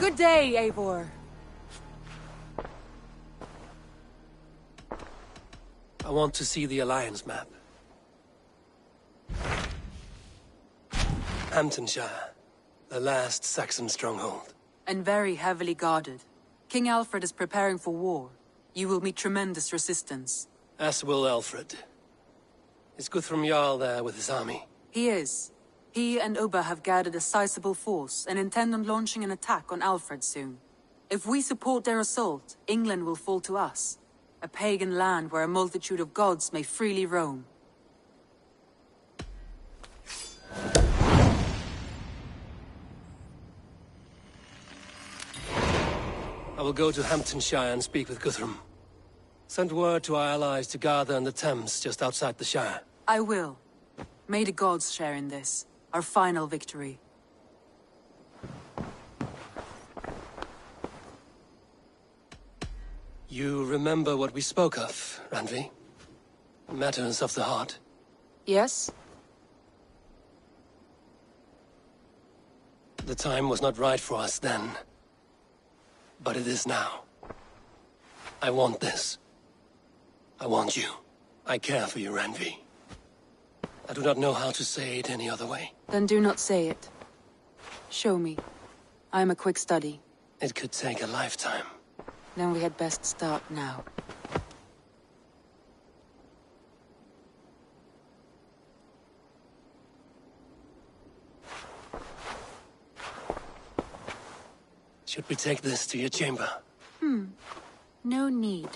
Good day, Eivor. I want to see the Alliance map. Hamptonshire, the last Saxon stronghold. And very heavily guarded. King Alfred is preparing for war. You will meet tremendous resistance. As will Alfred. Is Guthrum Jarl there with his army? He is. He and Ubba have gathered a sizable force and intend on launching an attack on Alfred soon. If we support their assault, England will fall to us. A pagan land where a multitude of gods may freely roam. I will go to Hamptonshire and speak with Guthrum. Send word to our allies to gather in the Thames just outside the Shire. I will. May the gods share in this, our final victory. You remember what we spoke of, Randvi? Matters of the heart. Yes? The time was not right for us then. But it is now. I want this. I want you. I care for you, Randvi. I do not know how to say it any other way. Then do not say it. Show me. I am a quick study. It could take a lifetime. Then we had best start now. Should we take this to your chamber? No need.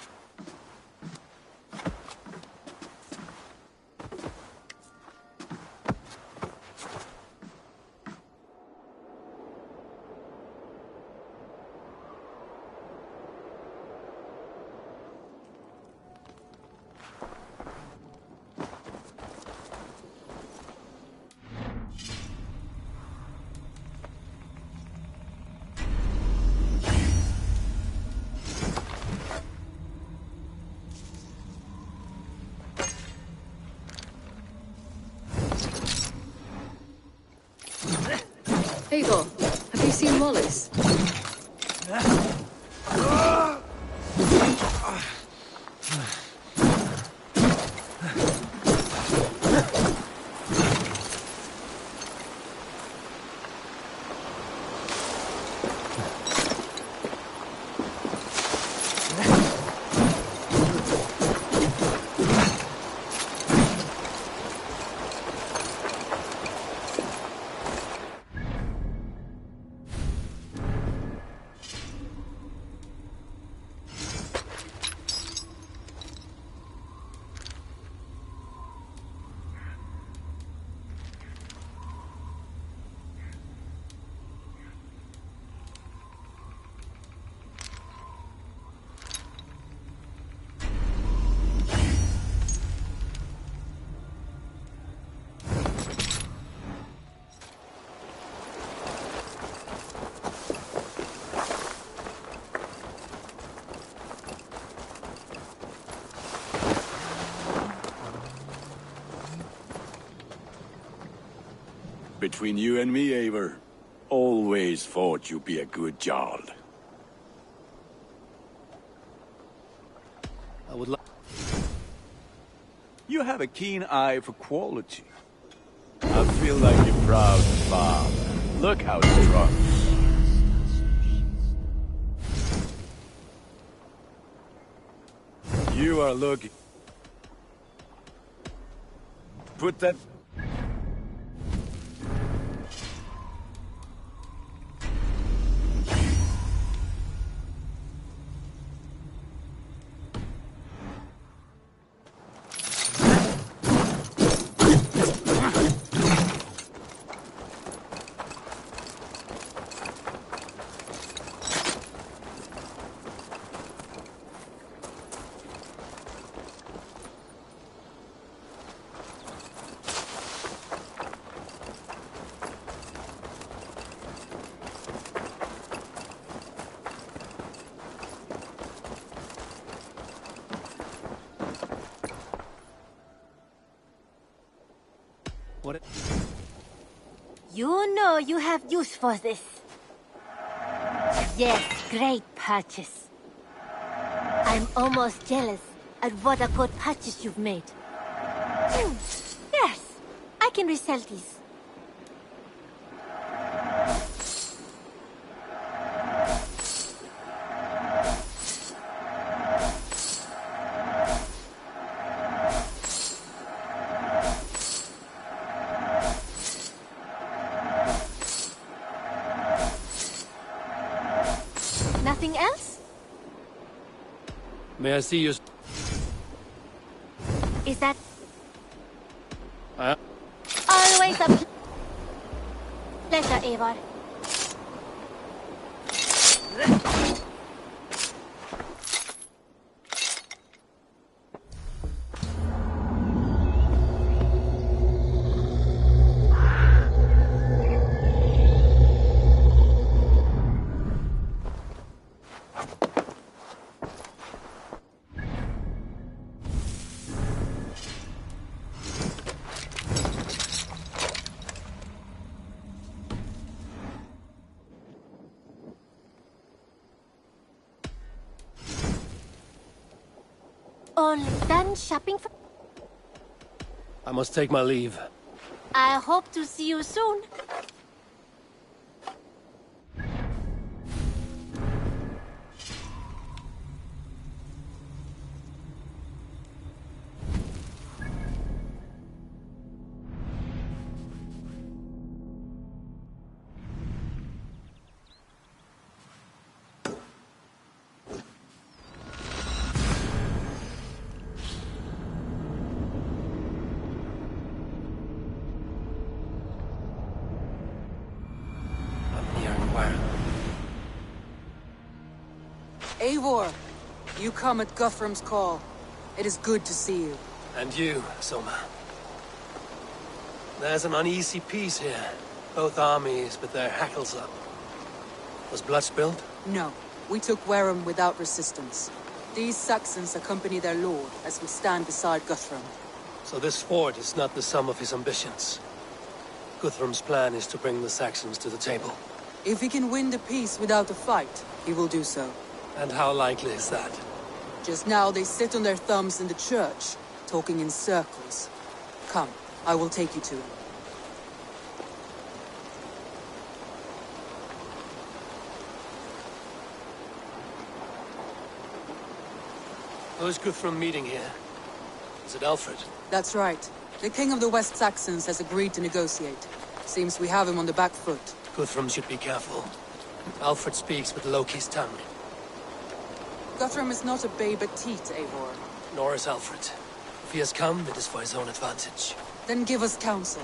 Eivor, have you seen Wallace? Between you and me, Eivor, always thought you'd be a good Jarl. I would like... You have a keen eye for quality. I feel like a proud father. Look how strong. You are looking... Put that... What? You know you have use for this. Yes, great purchase. I'm almost jealous at what a good purchase you've made. Yes, I can resell these. Nothing else? May I see you? Is that... Always a pleasure, Eivor. Only done shopping for... I must take my leave. I hope to see you soon. I'm here where? Eivor, you come at Guthrum's call. It is good to see you. And you, Soma. There's an uneasy peace here. Both armies with their hackles up. Was blood spilled? No, we took Wareham without resistance. These Saxons accompany their lord as we stand beside Guthrum. So this fort is not the sum of his ambitions. Guthrum's plan is to bring the Saxons to the table. If he can win the peace without a fight, he will do so. And how likely is that? Just now they sit on their thumbs in the church, talking in circles. Come, I will take you to him. Who's Guthrum meeting here? Is it Alfred? That's right. The king of the West Saxons has agreed to negotiate. Seems we have him on the back foot. Guthrum should be careful. Alfred speaks with Loki's tongue. Guthrum is not a babe at teat, Eivor. Nor is Alfred. If he has come, it is for his own advantage. Then give us counsel.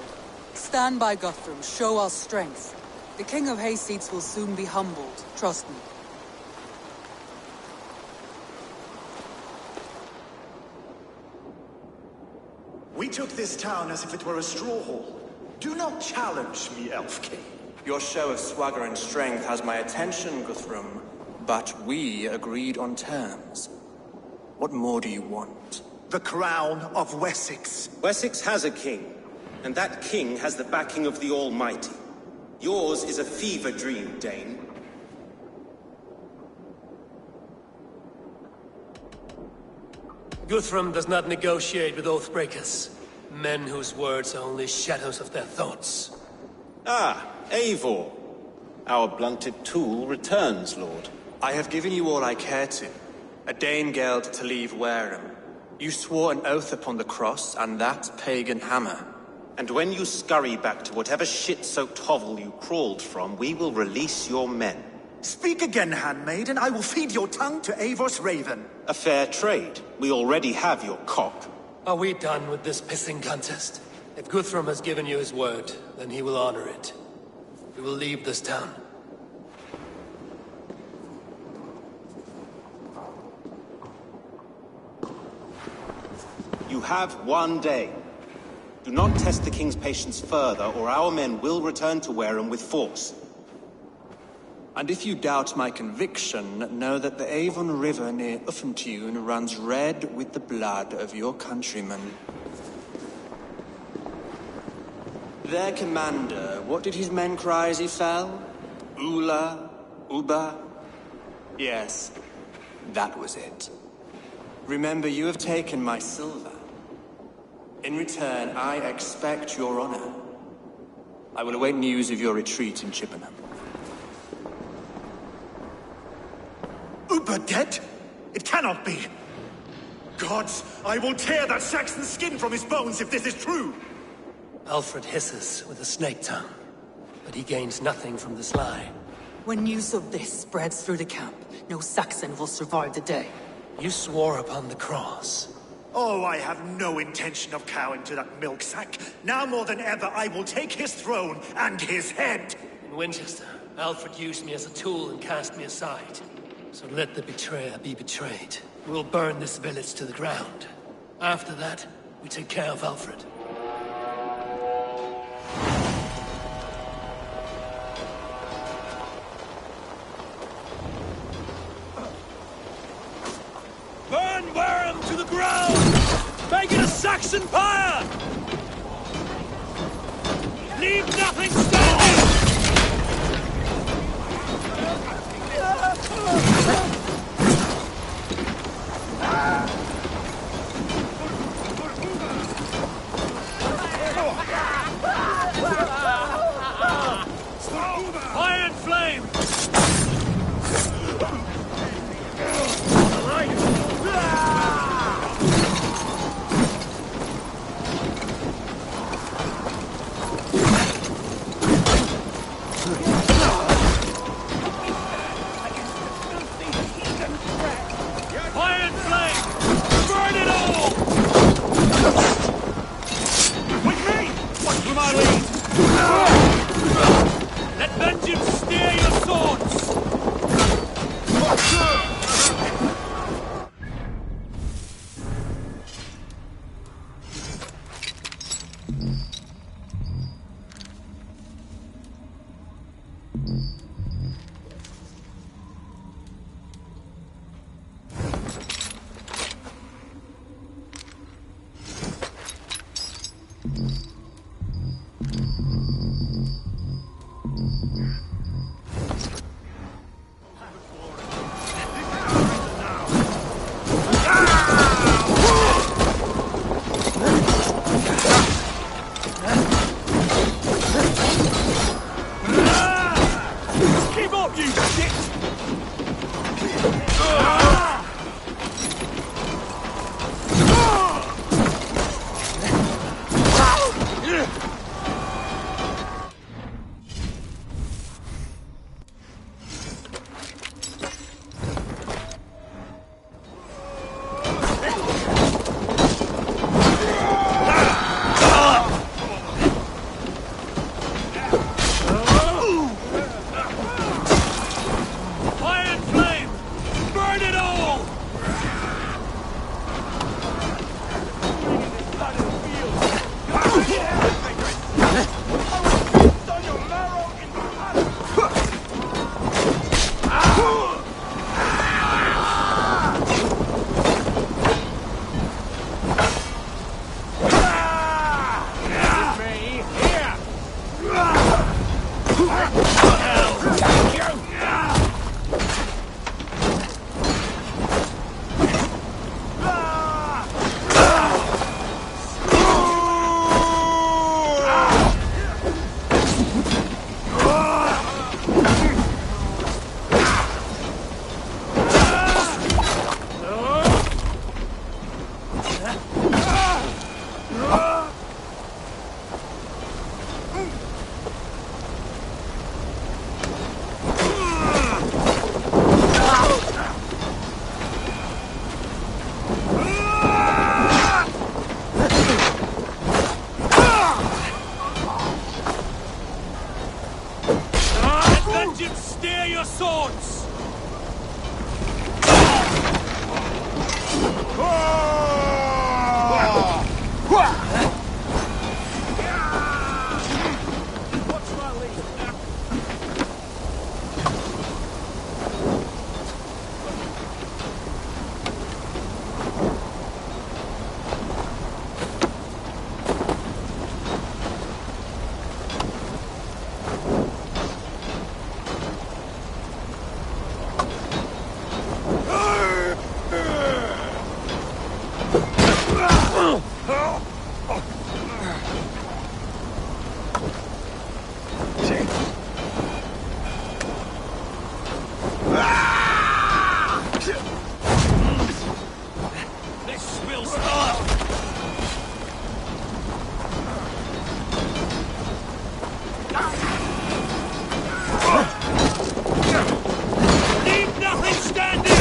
Stand by Guthrum, show our strength. The king of Hayseeds will soon be humbled, trust me. We took this town as if it were a straw hall. Do not challenge me, Elf King. Your show of swagger and strength has my attention, Guthrum. But we agreed on terms. What more do you want? The crown of Wessex. Wessex has a king, and that king has the backing of the Almighty. Yours is a fever dream, Dane. Guthrum does not negotiate with oathbreakers. Men whose words are only shadows of their thoughts. Ah, Eivor. Our blunted tool returns, Lord. I have given you all I care to. A Danegeld to leave Wareham. You swore an oath upon the cross, and that pagan hammer. And when you scurry back to whatever shit-soaked hovel you crawled from, we will release your men. Speak again, handmaid, and I will feed your tongue to Eivor's raven. A fair trade. We already have your cock. Are we done with this pissing contest? If Guthrum has given you his word, then he will honor it. We will leave this town. You have one day. Do not test the king's patience further, or our men will return to Wareham with force. And if you doubt my conviction, know that the Avon River near Uffentune runs red with the blood of your countrymen. Their commander, what did his men cry as he fell? Ula, Uba, Yes, that was it. Remember, you have taken my silver. In return, I expect your honor. I will await news of your retreat in Chippenham. Uber dead? It cannot be! Gods, I will tear that Saxon's skin from his bones if this is true! Alfred hisses with a snake tongue, but he gains nothing from this lie. When news of this spreads through the camp, no Saxon will survive the day. You swore upon the cross. Oh, I have no intention of cowing to that milk sack. Now more than ever, I will take his throne and his head! In Winchester, Alfred used me as a tool and cast me aside. So let the betrayer be betrayed. We'll burn this village to the ground. After that, we take care of Alfred. Burn Wareham to the ground! Make it a Saxon pyre! Leave nothing standing! Iron flame! This will stop! Leave nothing standing!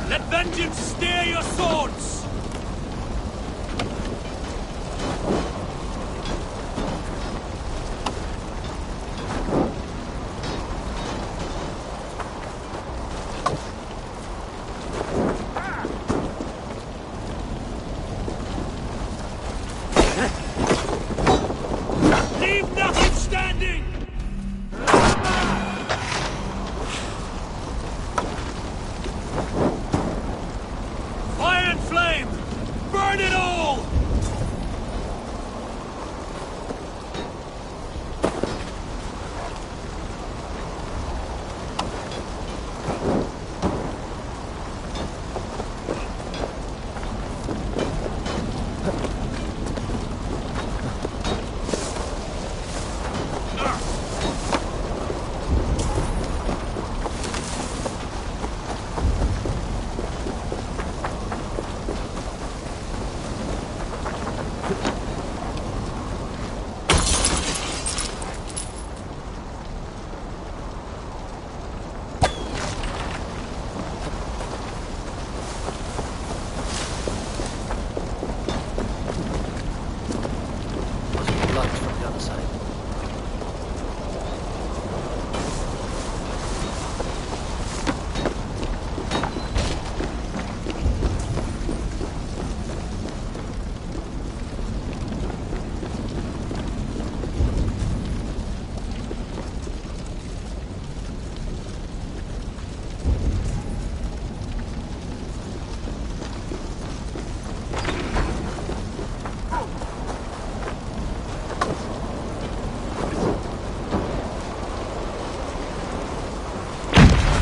Let vengeance steer your swords! Leave nothing standing! Fire and flame! Burn it all! Locked from the other side.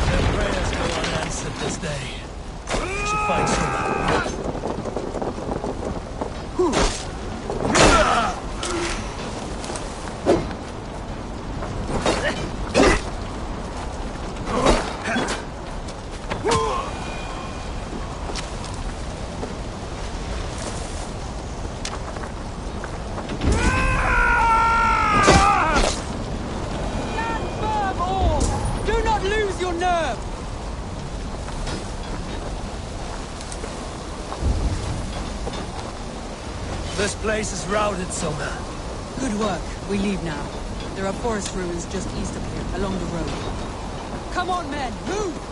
Their prayers go unanswered this day. We should find someone. Stand firm, all! Do not lose your nerve! This place is routed, Soma. Good work. We leave now. There are forest ruins just east of here, along the road. Come on, men! Move!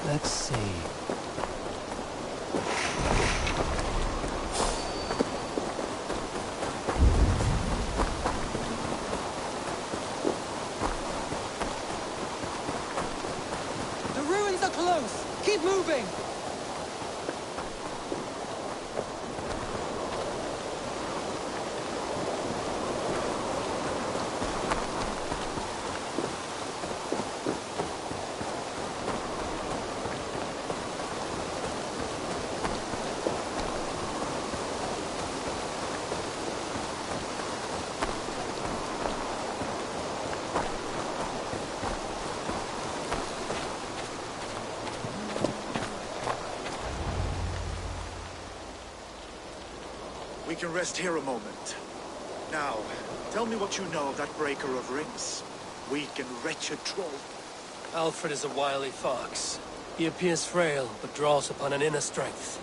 Let's see. The ruins are close! Keep moving! can rest here a moment. Now, tell me what you know of that breaker of rings. Weak and wretched troll. Alfred is a wily fox. He appears frail, but draws upon an inner strength.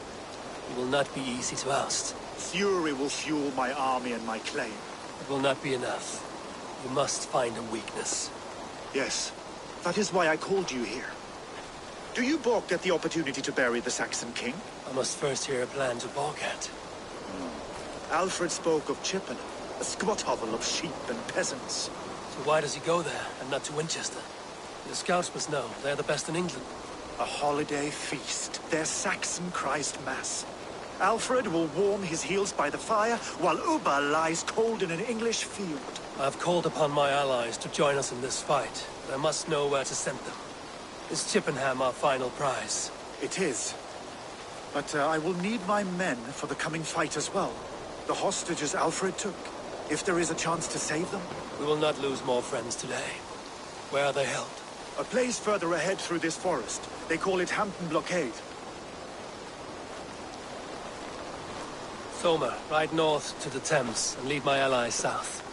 He will not be easy to oust. Fury will fuel my army and my claim. It will not be enough. You must find a weakness. Yes, that is why I called you here. Do you balk at the opportunity to bury the Saxon king? I must first hear a plan to balk at. Alfred spoke of Chippenham, a squat hovel of sheep and peasants. So why does he go there, and not to Winchester? The scouts must know. They're the best in England. A holiday feast, their Saxon Christ Mass. Alfred will warm his heels by the fire, while Ubba lies cold in an English field. I have called upon my allies to join us in this fight, but I must know where to send them. Is Chippenham our final prize? It is. But I will need my men for the coming fight as well. The hostages Alfred took. If there is a chance to save them. We will not lose more friends today. Where are they held? A place further ahead through this forest. They call it Hampton Blockade. Somer, ride north to the Thames and lead my allies south.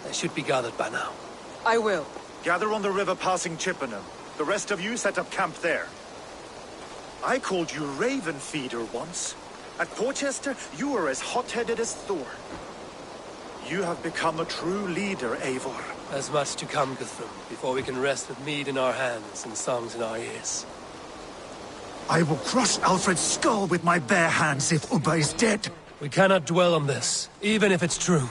They should be gathered by now. I will. Gather on the river passing Chippenham. The rest of you set up camp there. I called you Raven Feeder once. At Porchester, you were as hot-headed as Thor. You have become a true leader, Eivor. There's much to come, Guthrum, before we can rest with mead in our hands and songs in our ears. I will crush Alfred's skull with my bare hands if Ubba is dead. We cannot dwell on this, even if it's true.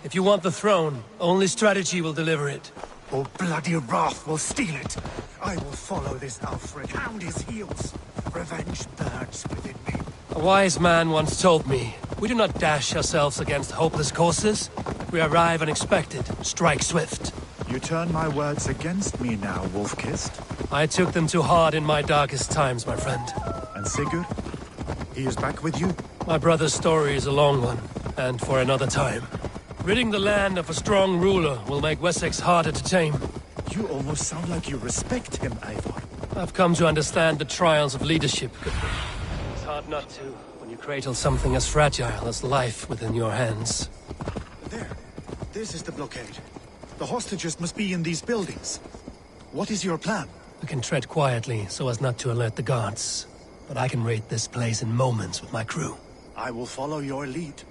If you want the throne, only strategy will deliver it. Or bloody wrath will steal it. I will follow this Alfred, hound his heels. Revenge burns within me. A wise man once told me, we do not dash ourselves against hopeless courses. We arrive unexpected, strike swift. You turn my words against me now, Wolf-Kissed. I took them too hard in my darkest times, my friend. And Sigurd? He is back with you? My brother's story is a long one, and for another time. Ridding the land of a strong ruler will make Wessex harder to tame. You almost sound like you respect him, Eivor. I've come to understand the trials of leadership. It's hard not to, when you cradle something as fragile as life within your hands. There. This is the blockade. The hostages must be in these buildings. What is your plan? We can tread quietly so as not to alert the guards. But I can raid this place in moments with my crew. I will follow your lead.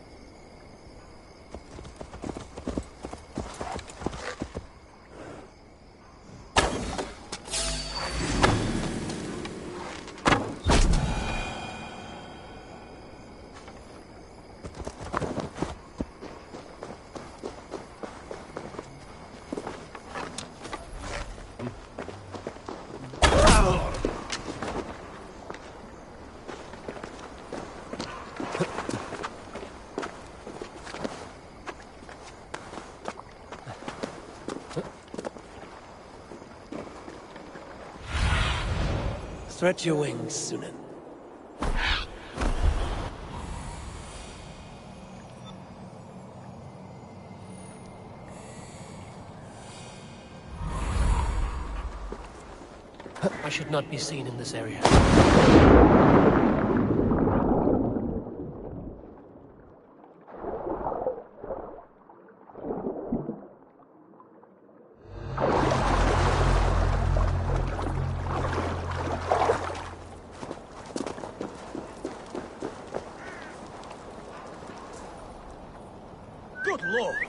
Stretch your wings, Sunan. I should not be seen in this area. Good lord!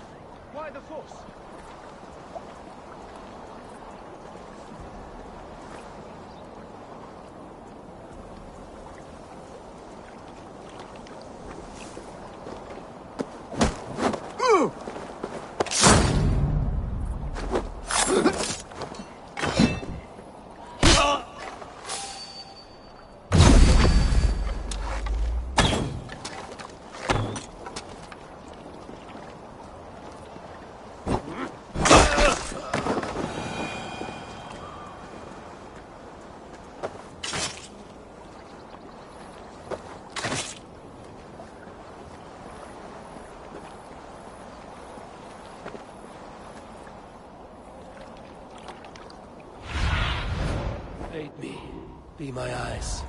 Why the force? Aid me. Be my eyes.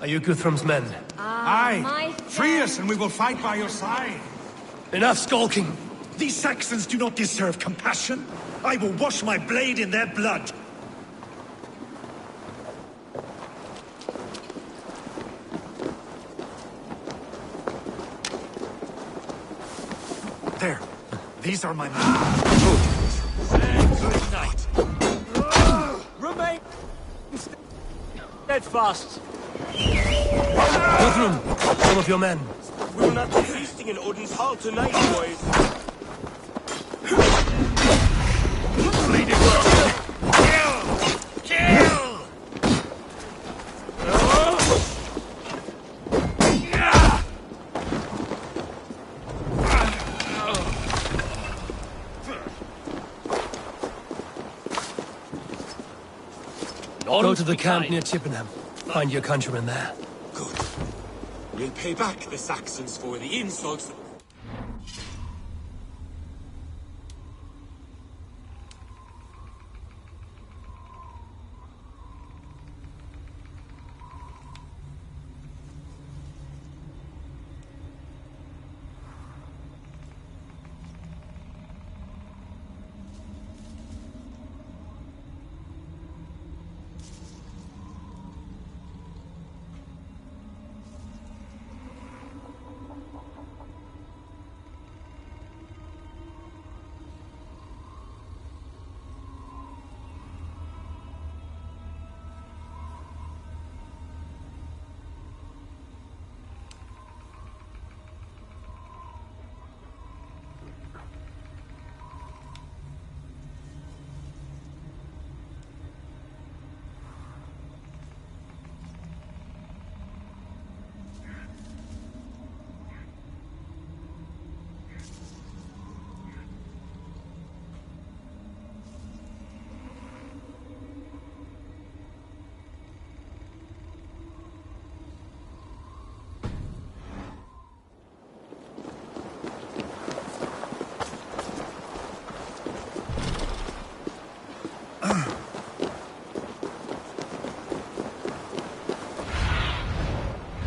Are you Guthrum's men? Aye! Free us and we will fight by your side! Enough skulking! These Saxons do not deserve compassion. I will wash my blade in their blood. There. These are my men. Good night. Remain steadfast. Guthrum, some of your men. We will not be feasting in Odin's hall tonight, boys. Kill! Go to the camp near Chippenham. Find your countrymen there. Good. We'll pay back the Saxons for the insults.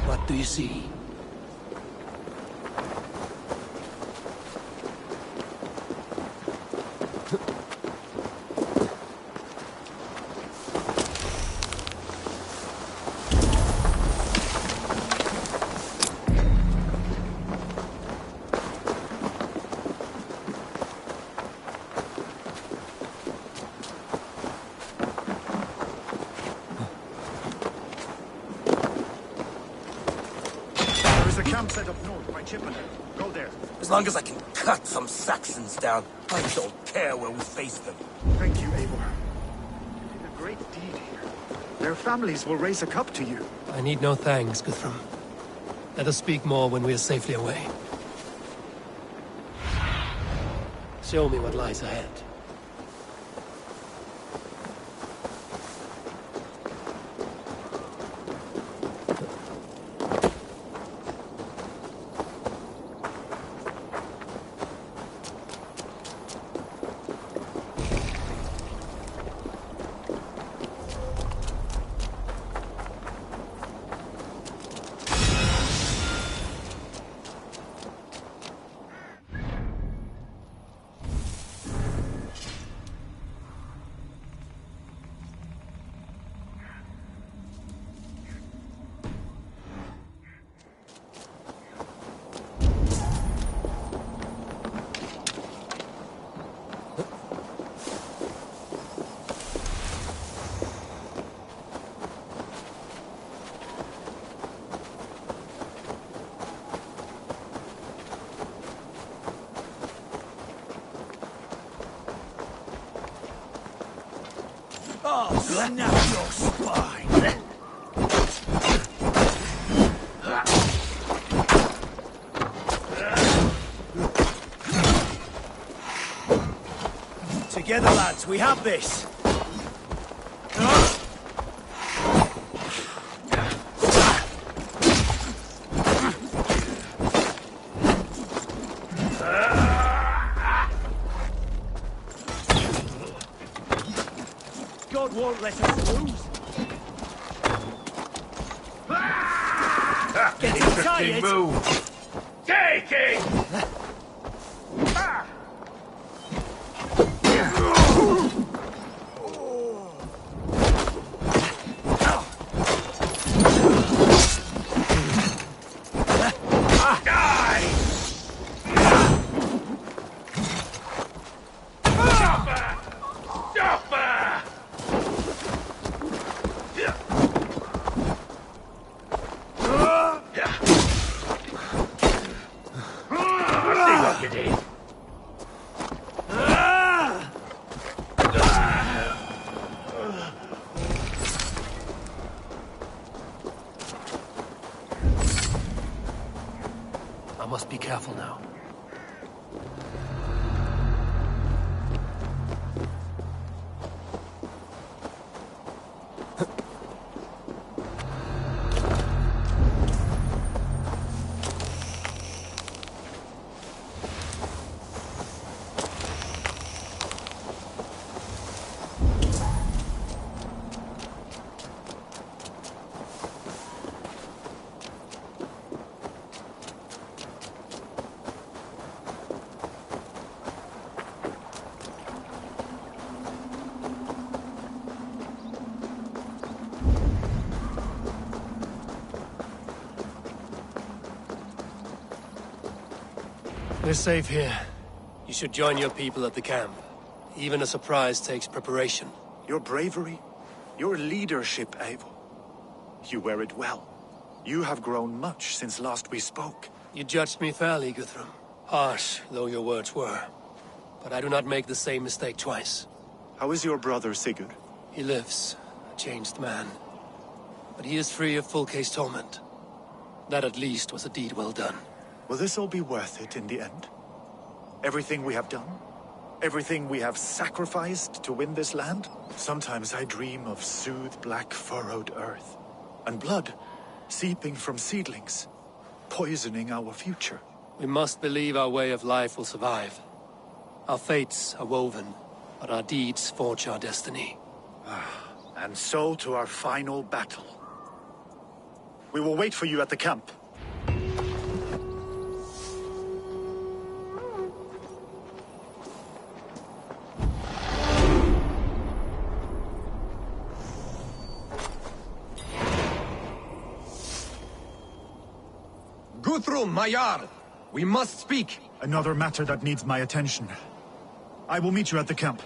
What do you see? There's a camp set up north by Chippenham. Go there. As long as I can cut some Saxons down, I don't care where we face them. Thank you, Eivor. You did a great deed here. Their families will raise a cup to you. I need no thanks, Guthrum. Let us speak more when we are safely away. Show me what lies ahead. I'll snap your spine! Together, lads, we have this! God won't let us lose! Getting tired! Move! Taking! I must be careful now. We're safe here. You should join your people at the camp. Even a surprise takes preparation. Your bravery, your leadership, Eivor. You wear it well. You have grown much since last we spoke. You judged me fairly, Guthrum. Harsh though your words were. But I do not make the same mistake twice. How is your brother, Sigurd? He lives, a changed man. But he is free of full case torment. That at least was a deed well done. Will this all be worth it in the end? Everything we have done? Everything we have sacrificed to win this land? Sometimes I dream of soothed black furrowed earth. And blood seeping from seedlings, poisoning our future. We must believe our way of life will survive. Our fates are woven, but our deeds forge our destiny. And so to our final battle. We will wait for you at the camp. Guthrum, my Jarl! We must speak! Another matter that needs my attention. I will meet you at the camp.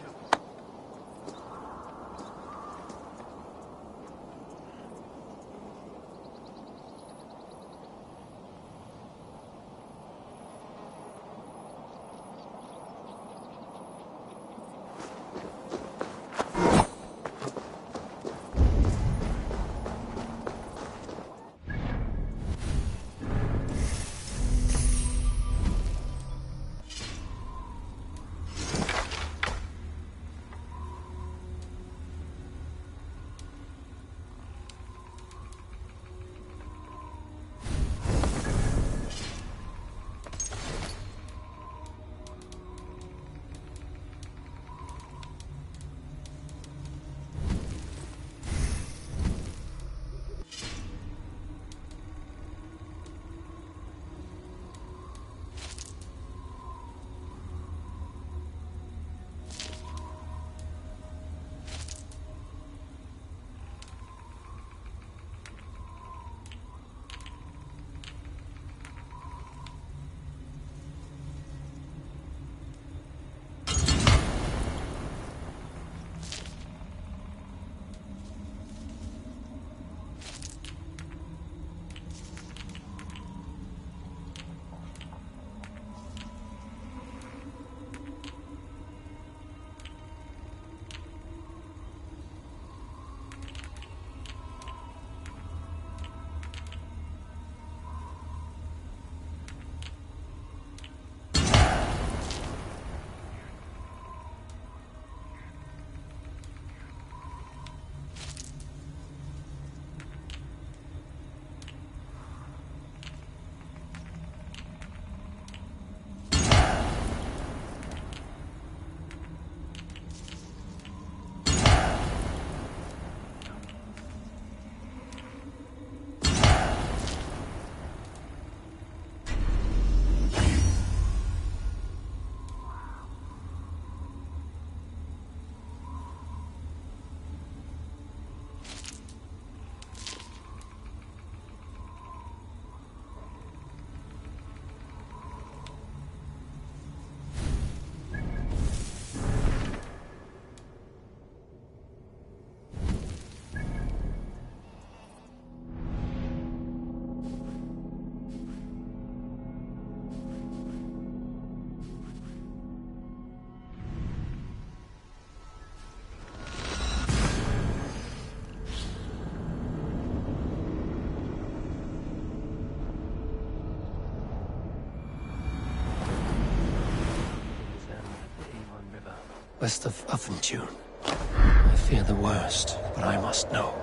west of Uffentune. I fear the worst, but I must know.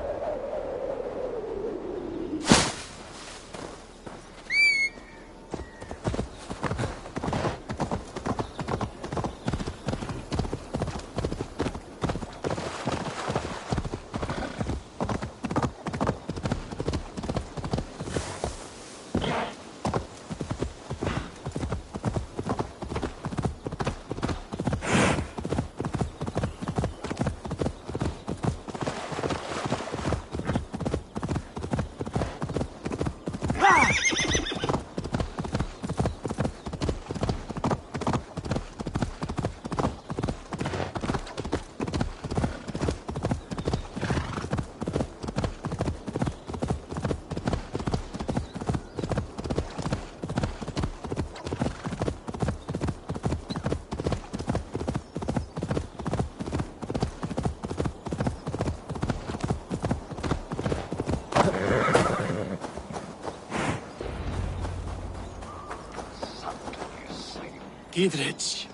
Gidrich.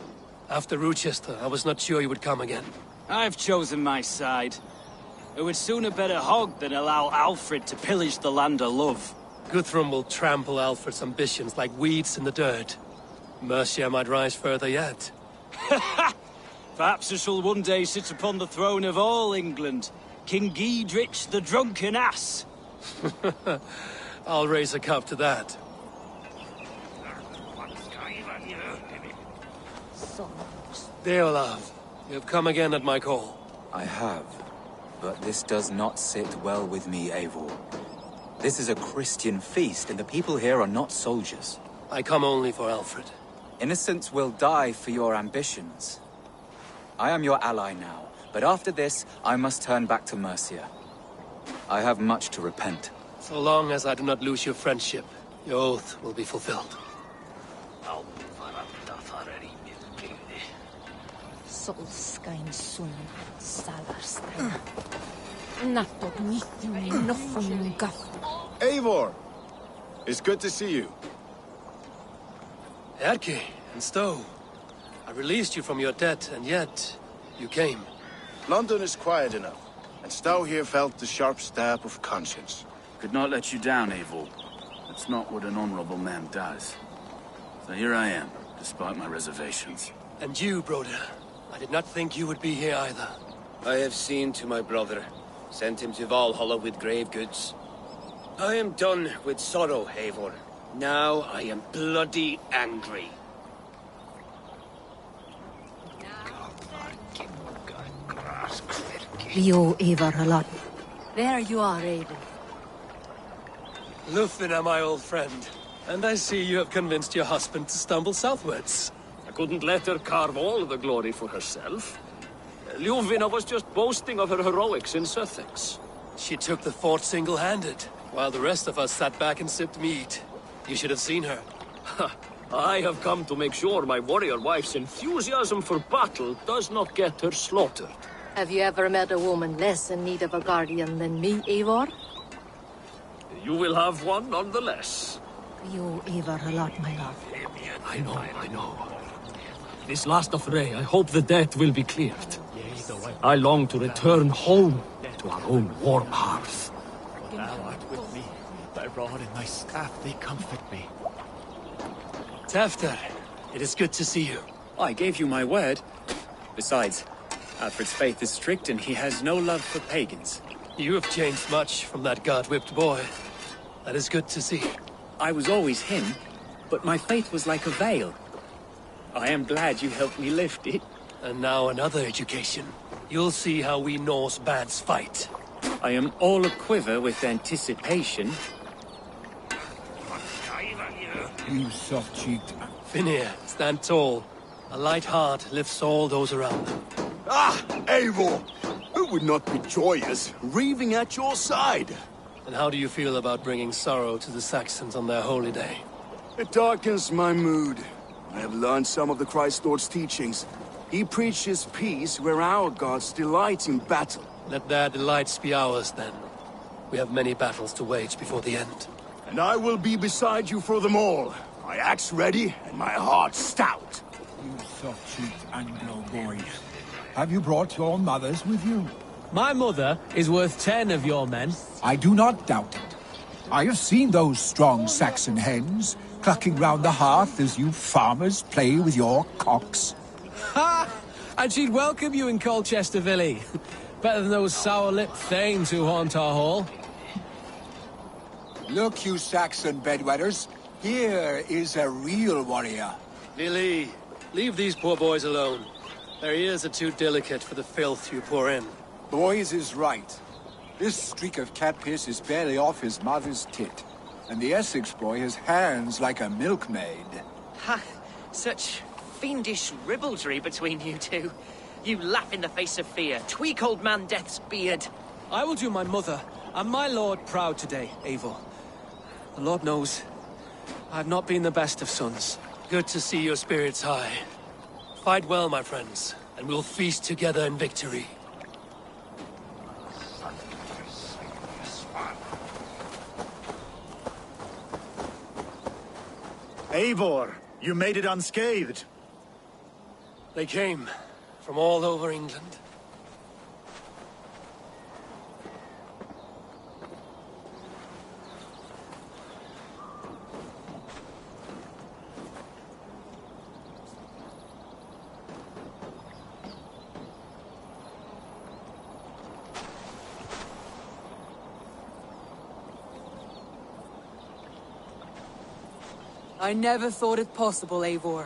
After Rochester, I was not sure you would come again. I've chosen my side. It would sooner bet a hog than allow Alfred to pillage the land of love. Guthrum will trample Alfred's ambitions like weeds in the dirt. Mercia might rise further yet. Perhaps I shall one day sit upon the throne of all England. King Gidrich the drunken ass. I'll raise a cup to that. Deolav, you have come again at my call. I have, but this does not sit well with me, Eivor. This is a Christian feast, and the people here are not soldiers. I come only for Alfred. Innocents will die for your ambitions. I am your ally now, but after this, I must turn back to Mercia. I have much to repent. So long as I do not lose your friendship, your oath will be fulfilled. Solskain sun salarstein. Nattot nithumi noffum gaff. Eivor! It's good to see you. Erke and Stowe. I released you from your debt, and yet you came. London is quiet enough, and Stowe here felt the sharp stab of conscience. Could not let you down, Eivor. That's not what an honorable man does. So here I am, despite my reservations. And you, Broder. I did not think you would be here either. I have seen to my brother. Sent him to Valhalla with grave goods. I am done with sorrow, Eivor. Now I am bloody angry. Rio Eivor a lot. There you are, Raven. Lufina, my old friend. And I see you have convinced your husband to stumble southwards. I couldn't let her carve all the glory for herself. Ljuvina was just boasting of her heroics in Sussex. She took the fort single-handed, while the rest of us sat back and sipped mead. You should have seen her. I have come to make sure my warrior wife's enthusiasm for battle does not get her slaughtered. Have you ever met a woman less in need of a guardian than me, Eivor? You will have one nonetheless. Rio Eivor a lot, my love. I know. This last affray, I hope the debt will be cleared. I long to return home to our own warm hearth. Thou art with me. Thy rod and thy staff, they comfort me. Tafter, it is good to see you. I gave you my word. Besides, Alfred's faith is strict and he has no love for pagans. You have changed much from that god-whipped boy. That is good to see. I was always him, but my faith was like a veil. I am glad you helped me lift it. And now another education. You'll see how we Norse bands fight. I am all aquiver with anticipation. You soft-cheeked. Finir, stand tall. A light heart lifts all those around them. Ah, Eivor! Who would not be joyous, raving at your side? And how do you feel about bringing sorrow to the Saxons on their holy day? It darkens my mood. I have learned some of the Christ Lord's teachings. He preaches peace where our gods delight in battle. Let their delights be ours, then. We have many battles to wage before the end. And I will be beside you for them all. My axe ready and my heart stout. You soft-cheeked Anglo boys. Have you brought your mothers with you? My mother is worth 10 of your men. I do not doubt it. I have seen those strong Saxon hens clucking round the hearth as you farmers play with your cocks. Ha! And she'd welcome you in Colchester Villy. Better than those sour-lipped thanes who haunt our hall. Look, you Saxon bedwetters. Here is a real warrior. Villy, leave these poor boys alone. Their ears are too delicate for the filth you pour in. Boys is right. This streak of cat piss is barely off his mother's tit. And the Essex boy has hands like a milkmaid. Ha! Such fiendish ribaldry between you two. You laugh in the face of fear, tweak old man Death's beard. I will do my mother and my lord proud today, Eivor. The Lord knows, I've not been the best of sons. Good to see your spirits high. Fight well, my friends, and we'll feast together in victory. Eivor, you made it unscathed. They came from all over England. I never thought it possible, Eivor,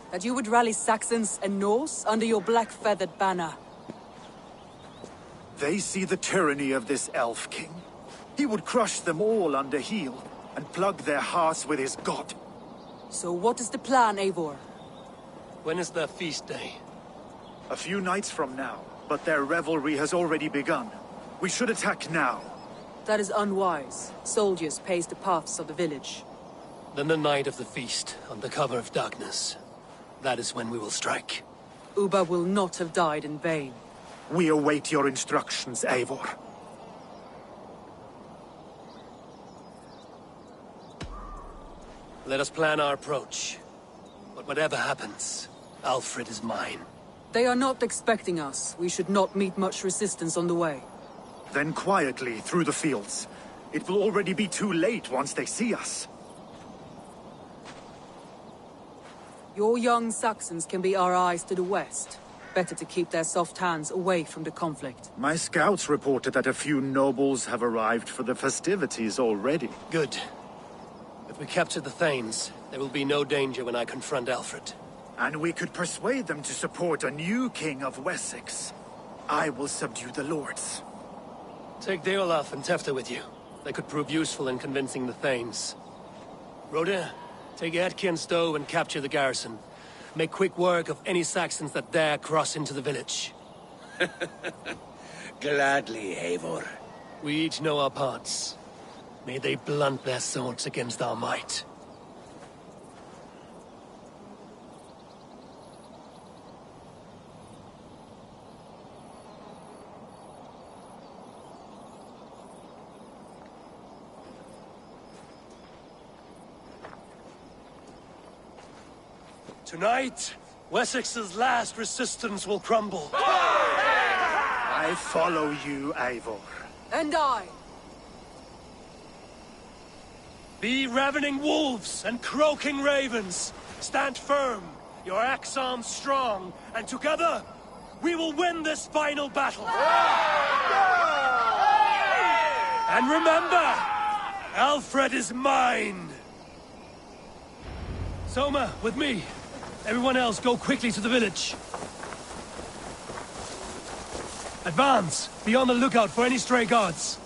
that you would rally Saxons and Norse under your black-feathered banner. They see the tyranny of this elf king. He would crush them all under heel and plug their hearts with his god. So what is the plan, Eivor? When is their feast day? A few nights from now, but their revelry has already begun. We should attack now. That is unwise. Soldiers pace the paths of the village. Then the night of the feast, under cover of darkness. That is when we will strike. Ubba will not have died in vain. We await your instructions, Eivor. Let us plan our approach. But whatever happens, Alfred is mine. They are not expecting us. We should not meet much resistance on the way. Then quietly through the fields. It will already be too late once they see us. Your young Saxons can be our eyes to the west. Better to keep their soft hands away from the conflict. My scouts reported that a few nobles have arrived for the festivities already. Good. If we capture the Thanes, there will be no danger when I confront Alfred. And we could persuade them to support a new king of Wessex. I will subdue the lords. Take Deolaf and Tefta with you. They could prove useful in convincing the Thanes. Rhoda, take Edki and Stowe and capture the garrison. Make quick work of any Saxons that dare cross into the village. Gladly, Eivor. We each know our parts. May they blunt their swords against our might. Tonight, Wessex's last resistance will crumble. I follow you, Eivor. And I. Be ravening wolves and croaking ravens. Stand firm, your axe arms strong, and together, we will win this final battle. And remember, Alfred is mine. Soma, with me. Everyone else, go quickly to the village. Advance! Be on the lookout for any stray guards.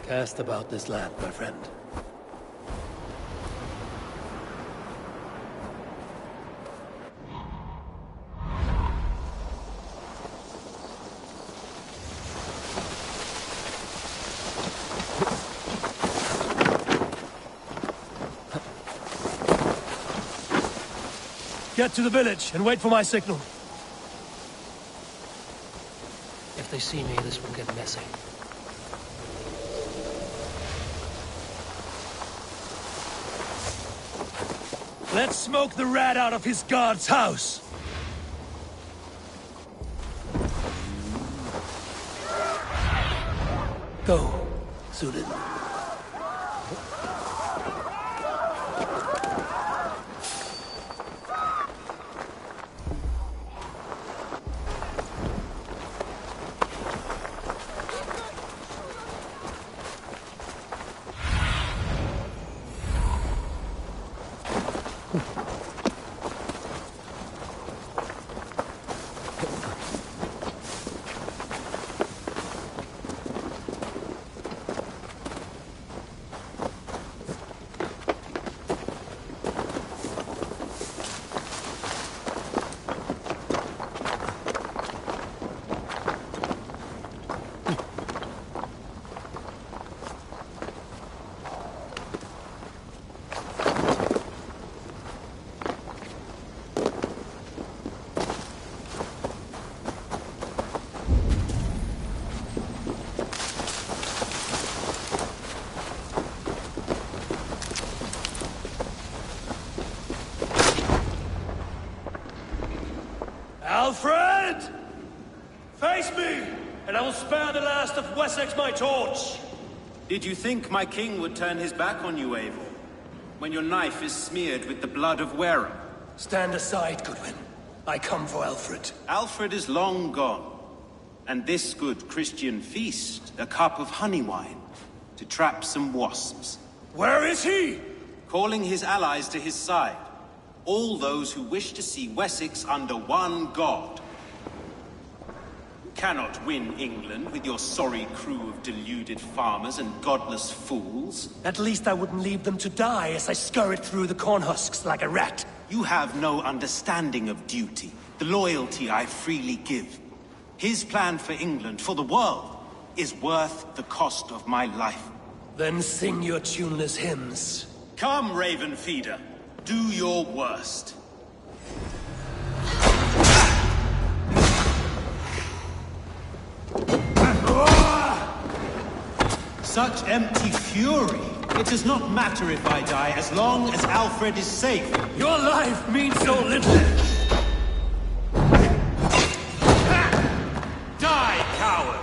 Cast about this land, my friend. Get to the village and wait for my signal. If they see me, this will get messy. Let's smoke the rat out of his guard's house. Go, Sudan. Alfred! Face me, and I will spare the last of Wessex my torch! Did you think my king would turn his back on you, Eivor? When your knife is smeared with the blood of Wareham? Stand aside, Goodwin. I come for Alfred. Alfred is long gone. And this good Christian feast, a cup of honey wine, to trap some wasps. Where is he? Calling his allies to his side. All those who wish to see Wessex under one god. You cannot win England with your sorry crew of deluded farmers and godless fools. At least I wouldn't leave them to die as I scurried through the corn husks like a rat. You have no understanding of duty, the loyalty I freely give. His plan for England, for the world, is worth the cost of my life. Then sing your tuneless hymns. Come, Raven Feeder. Do your worst. Such empty fury. It does not matter if I die, as long as Alfred is safe. Your life means so little. Die, coward!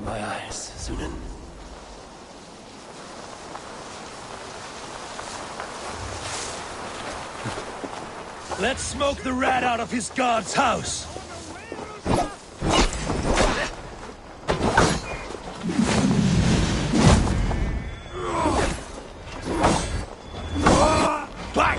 My eyes, Sunan. Let's smoke the rat out of his god's house! Back!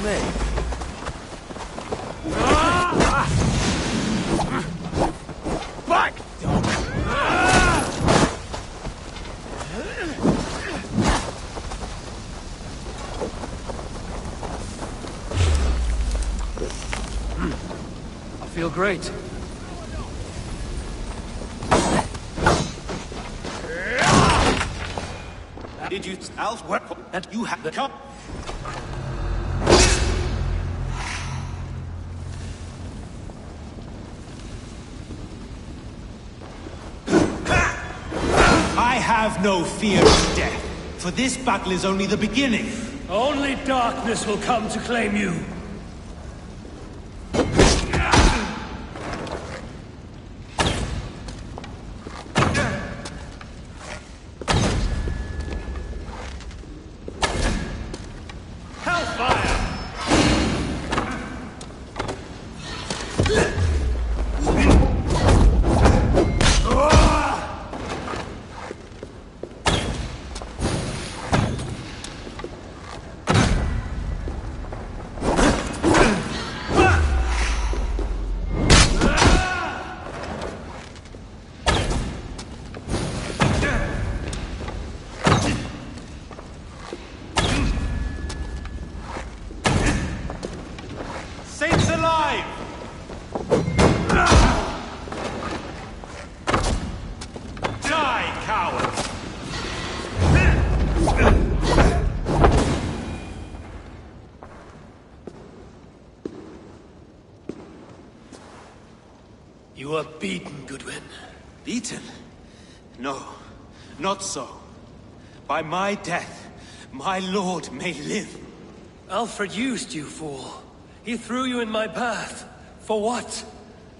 me. Back, dog! I feel great. Did you Alf that you have the cup? I have no fear of death, for this battle is only the beginning. Only darkness will come to claim you. Saints alive! Die, cowards! You are beaten, Goodwin. Beaten? No, not so. By my death, my lord may live. Alfred used you, fool. He threw you in my path. For what?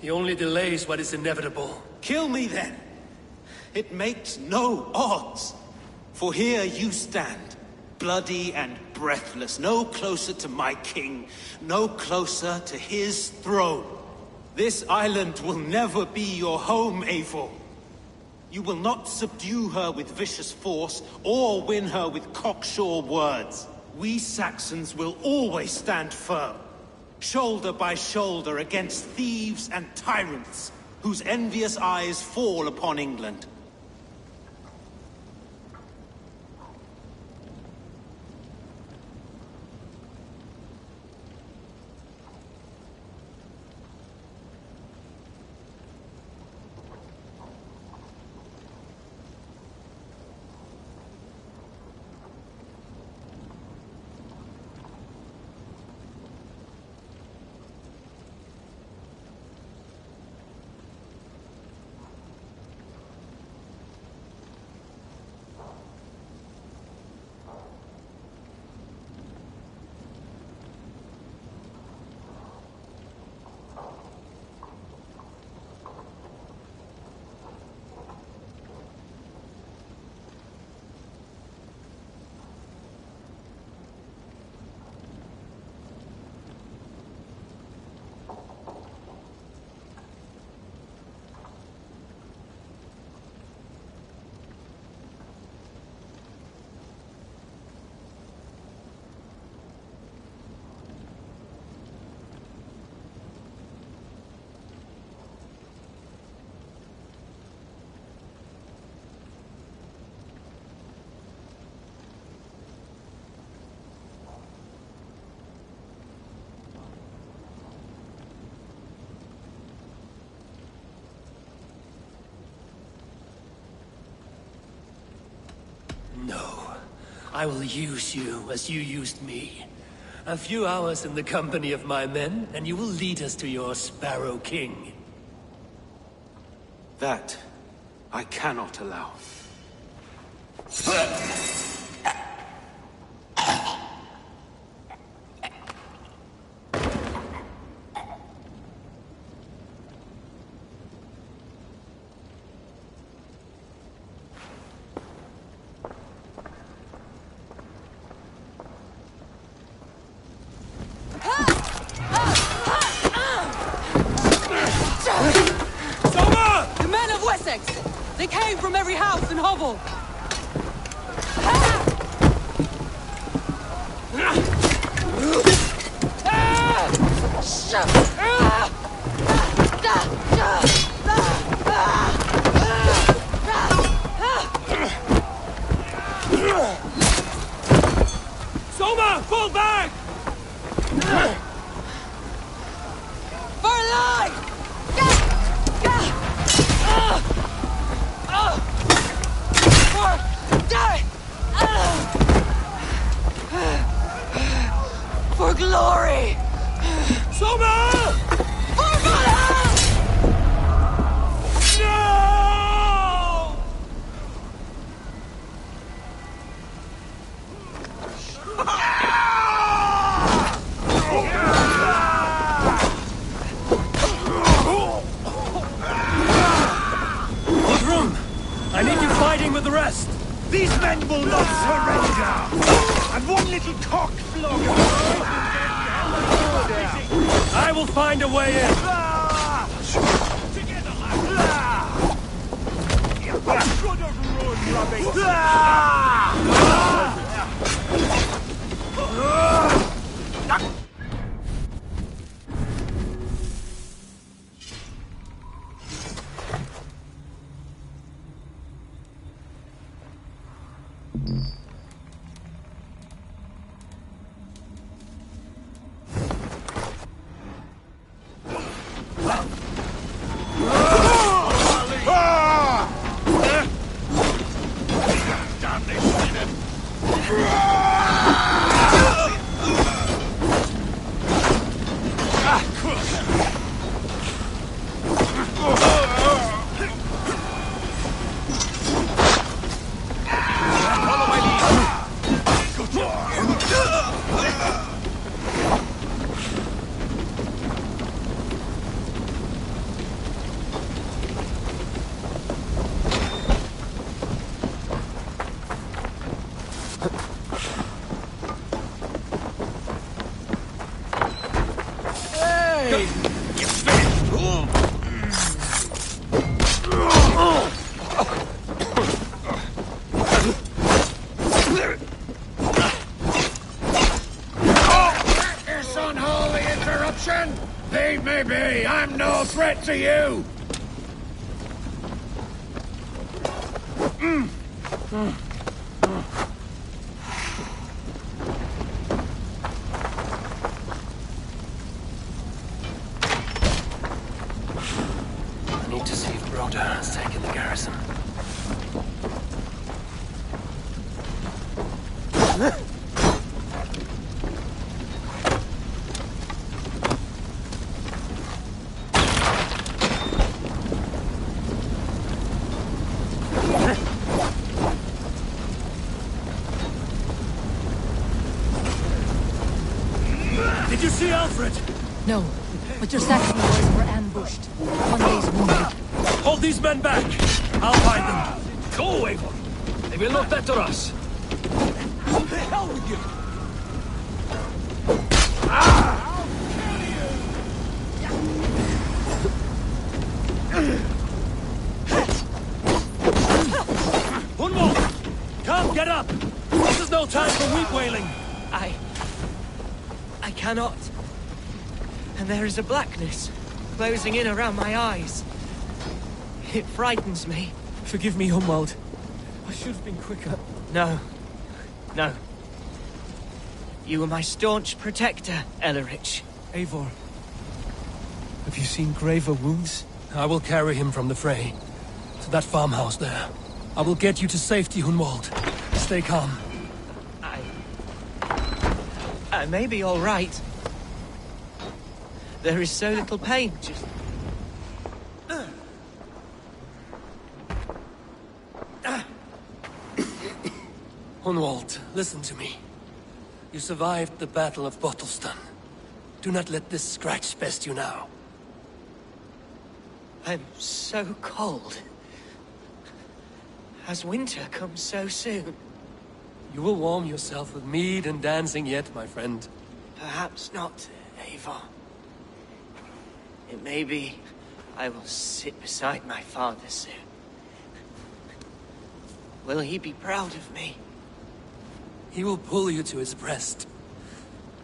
He only delays what is inevitable. Kill me then. It makes no odds. For here you stand, bloody and breathless, no closer to my king, no closer to his throne. This island will never be your home, Eivor. You will not subdue her with vicious force, or win her with cocksure words. We Saxons will always stand firm, shoulder by shoulder against thieves and tyrants, whose envious eyes fall upon England. No. I will use you as you used me. A few hours in the company of my men, and you will lead us to your Sparrow King. That I cannot allow. The men of Wessex! They came from every house and hovel! Fall back! For life! For glory! Soma! For Valhalla! No! Guthrum, I need you fighting with the rest. These men will not surrender! And one little cock flogger! I will find a way in. Together, lads! You should have run, rubbish! This unholy interruption? Leave me be! I'm no threat to you! I need to see if Broder has taken the garrison. Did you see Alfred? No, but your Saxon boys were ambushed. One day's wounded. Hold these men back. I'll find them. Go, Eivor. They will not better us. The hell with you! Hunwald! Come, get up! This is no time for weep wailing. I cannot. And there is a blackness closing in around my eyes. It frightens me. Forgive me, Hunwald. I should have been quicker. No. No. You were my staunch protector, Ellerich. Eivor, have you seen graver wounds? I will carry him from the fray to that farmhouse there. I will get you to safety, Hunwald. Stay calm. I may be all right. There is so little pain, just... Hunwald, listen to me. You survived the Battle of Bottleston. Do not let this scratch fest you now. I'm so cold. Has winter come so soon? You will warm yourself with mead and dancing yet, my friend. Perhaps not, Eivor. It may be I will sit beside my father soon. Will he be proud of me? He will pull you to his breast.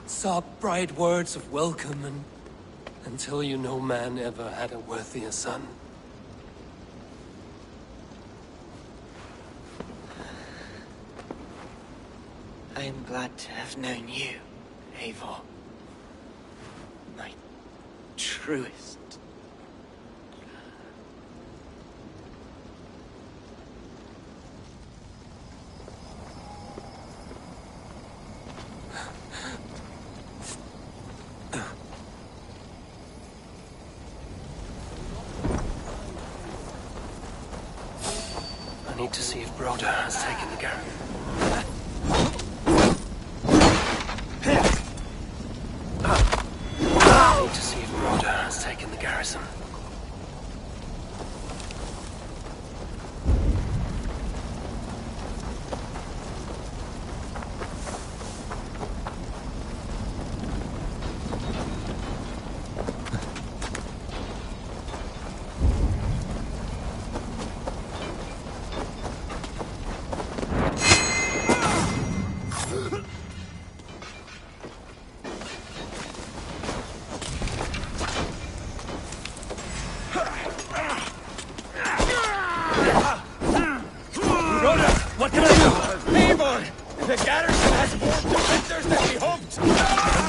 Sob bright words of welcome and... until you no man ever had a worthier son. I am glad to have known you, Eivor. My truest. I need to see if Broder has taken the garrison. I need to see if Broder has taken the garrison. What can I do? Eivor! The garrison has more defenders than we hoped! The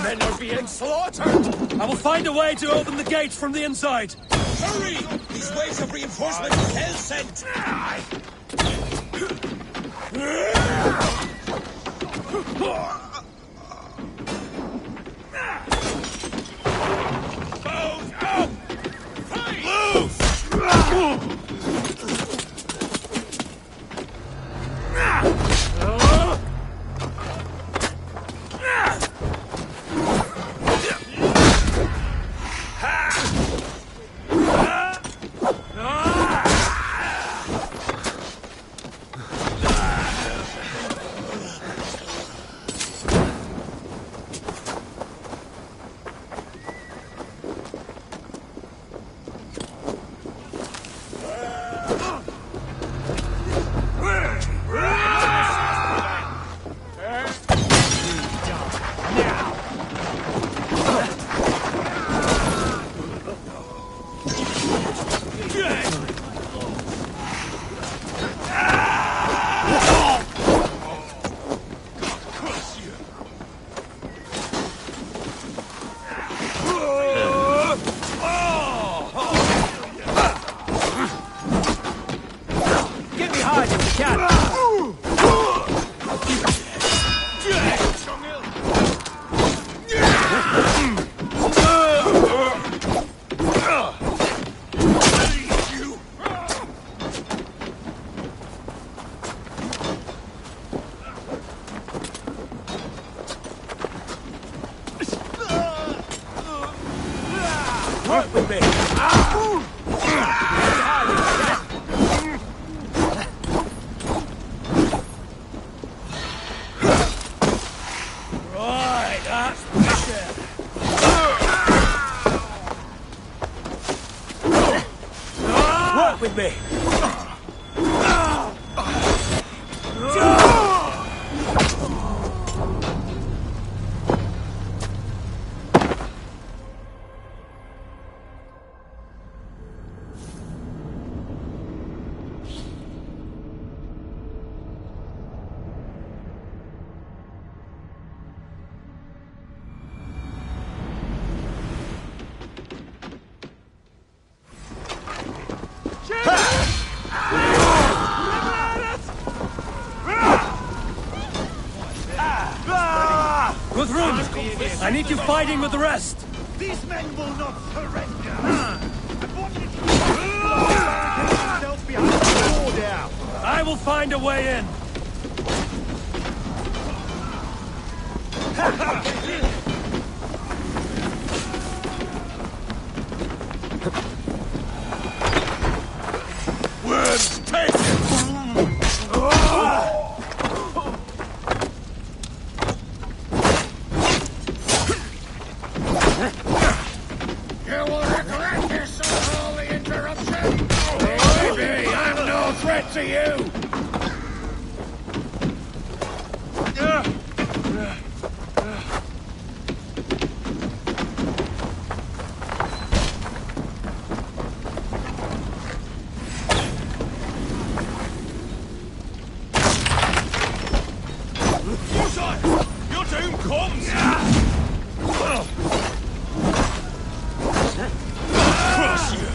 men are being slaughtered! I will find a way to open the gate from the inside. Hurry! These waves of reinforcements are hell sent! Bows up! Move! Work with me! Right, that's it. Work with me! Guthrum! I need you fighting with the rest! These men will not surrender! I will find a way in! Words taken! You will regret this, unholy interruption! Maybe I'm no threat to you! son! Your doom comes! Crush you!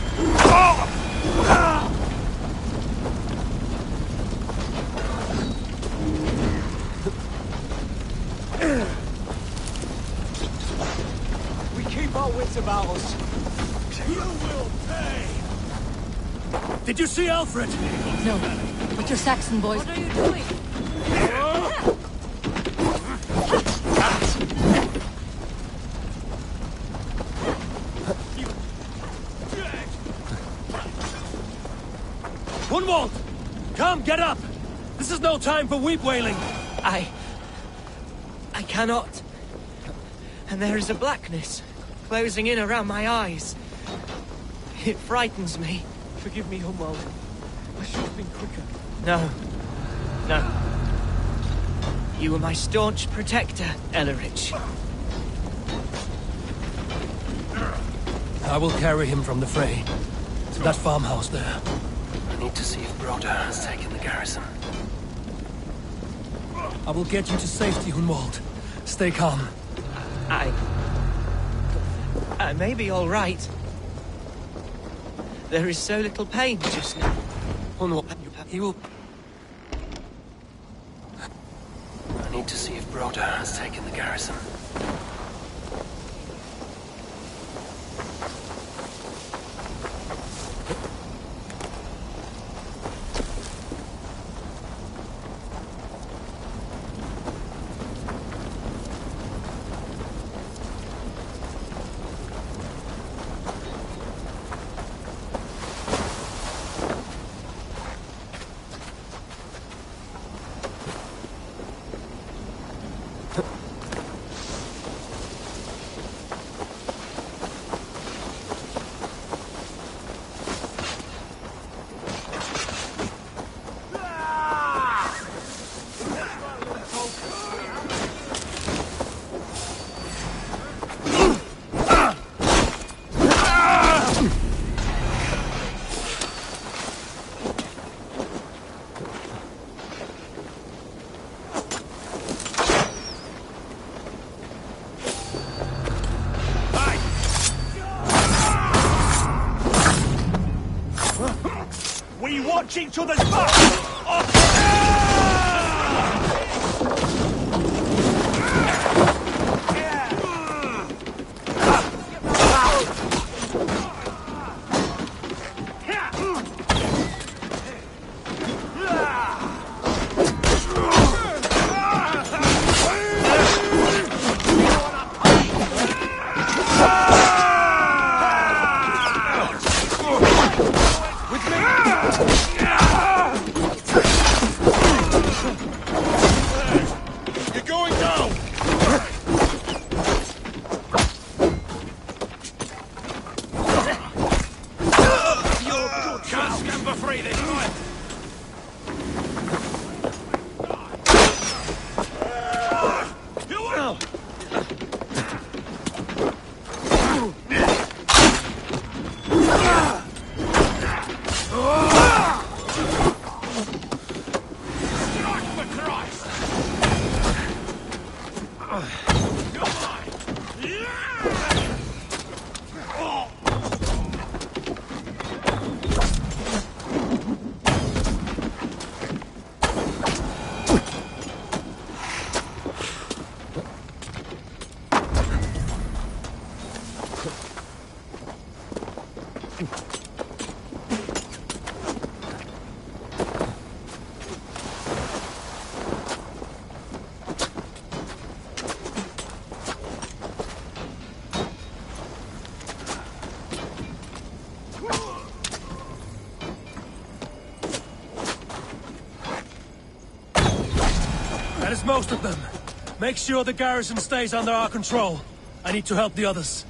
We keep our wits about us. You will pay! Did you see Alfred? No, but your Saxon boys... What are you doing? Gunwald! Come, get up! This is no time for weep wailing! I cannot. And there is a blackness closing in around my eyes. It frightens me. Forgive me, Humwald. I should have been quicker. No. No. You were my staunch protector, Ellerich. I will carry him from the fray to that farmhouse there. I need to see if Broder has taken the garrison. I will get you to safety, Hunwald. Stay calm. I may be all right. There is so little pain just now. Hunwald, he will... I need to see if Broder has taken the garrison. We watch each other's back! That is most of them. Make sure the garrison stays under our control. I need to help the others.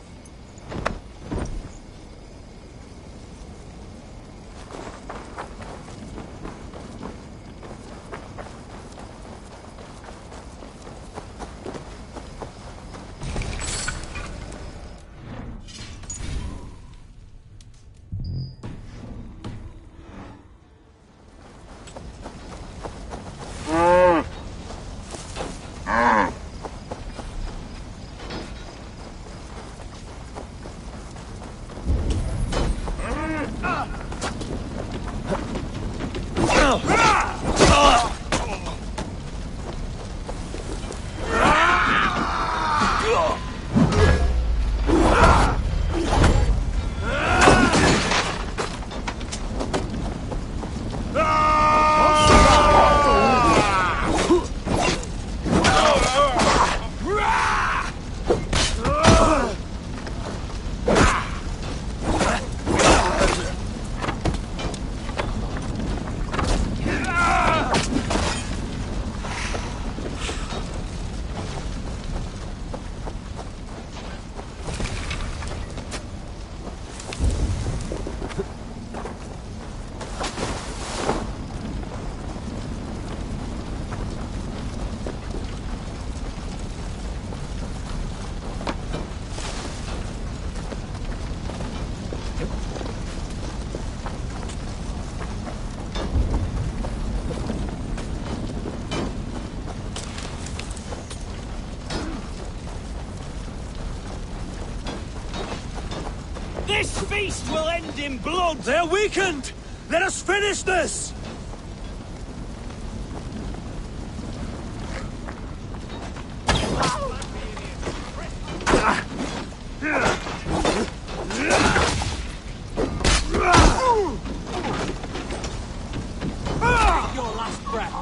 This feast will end in blood! They're weakened! Let us finish this! Take your last breath.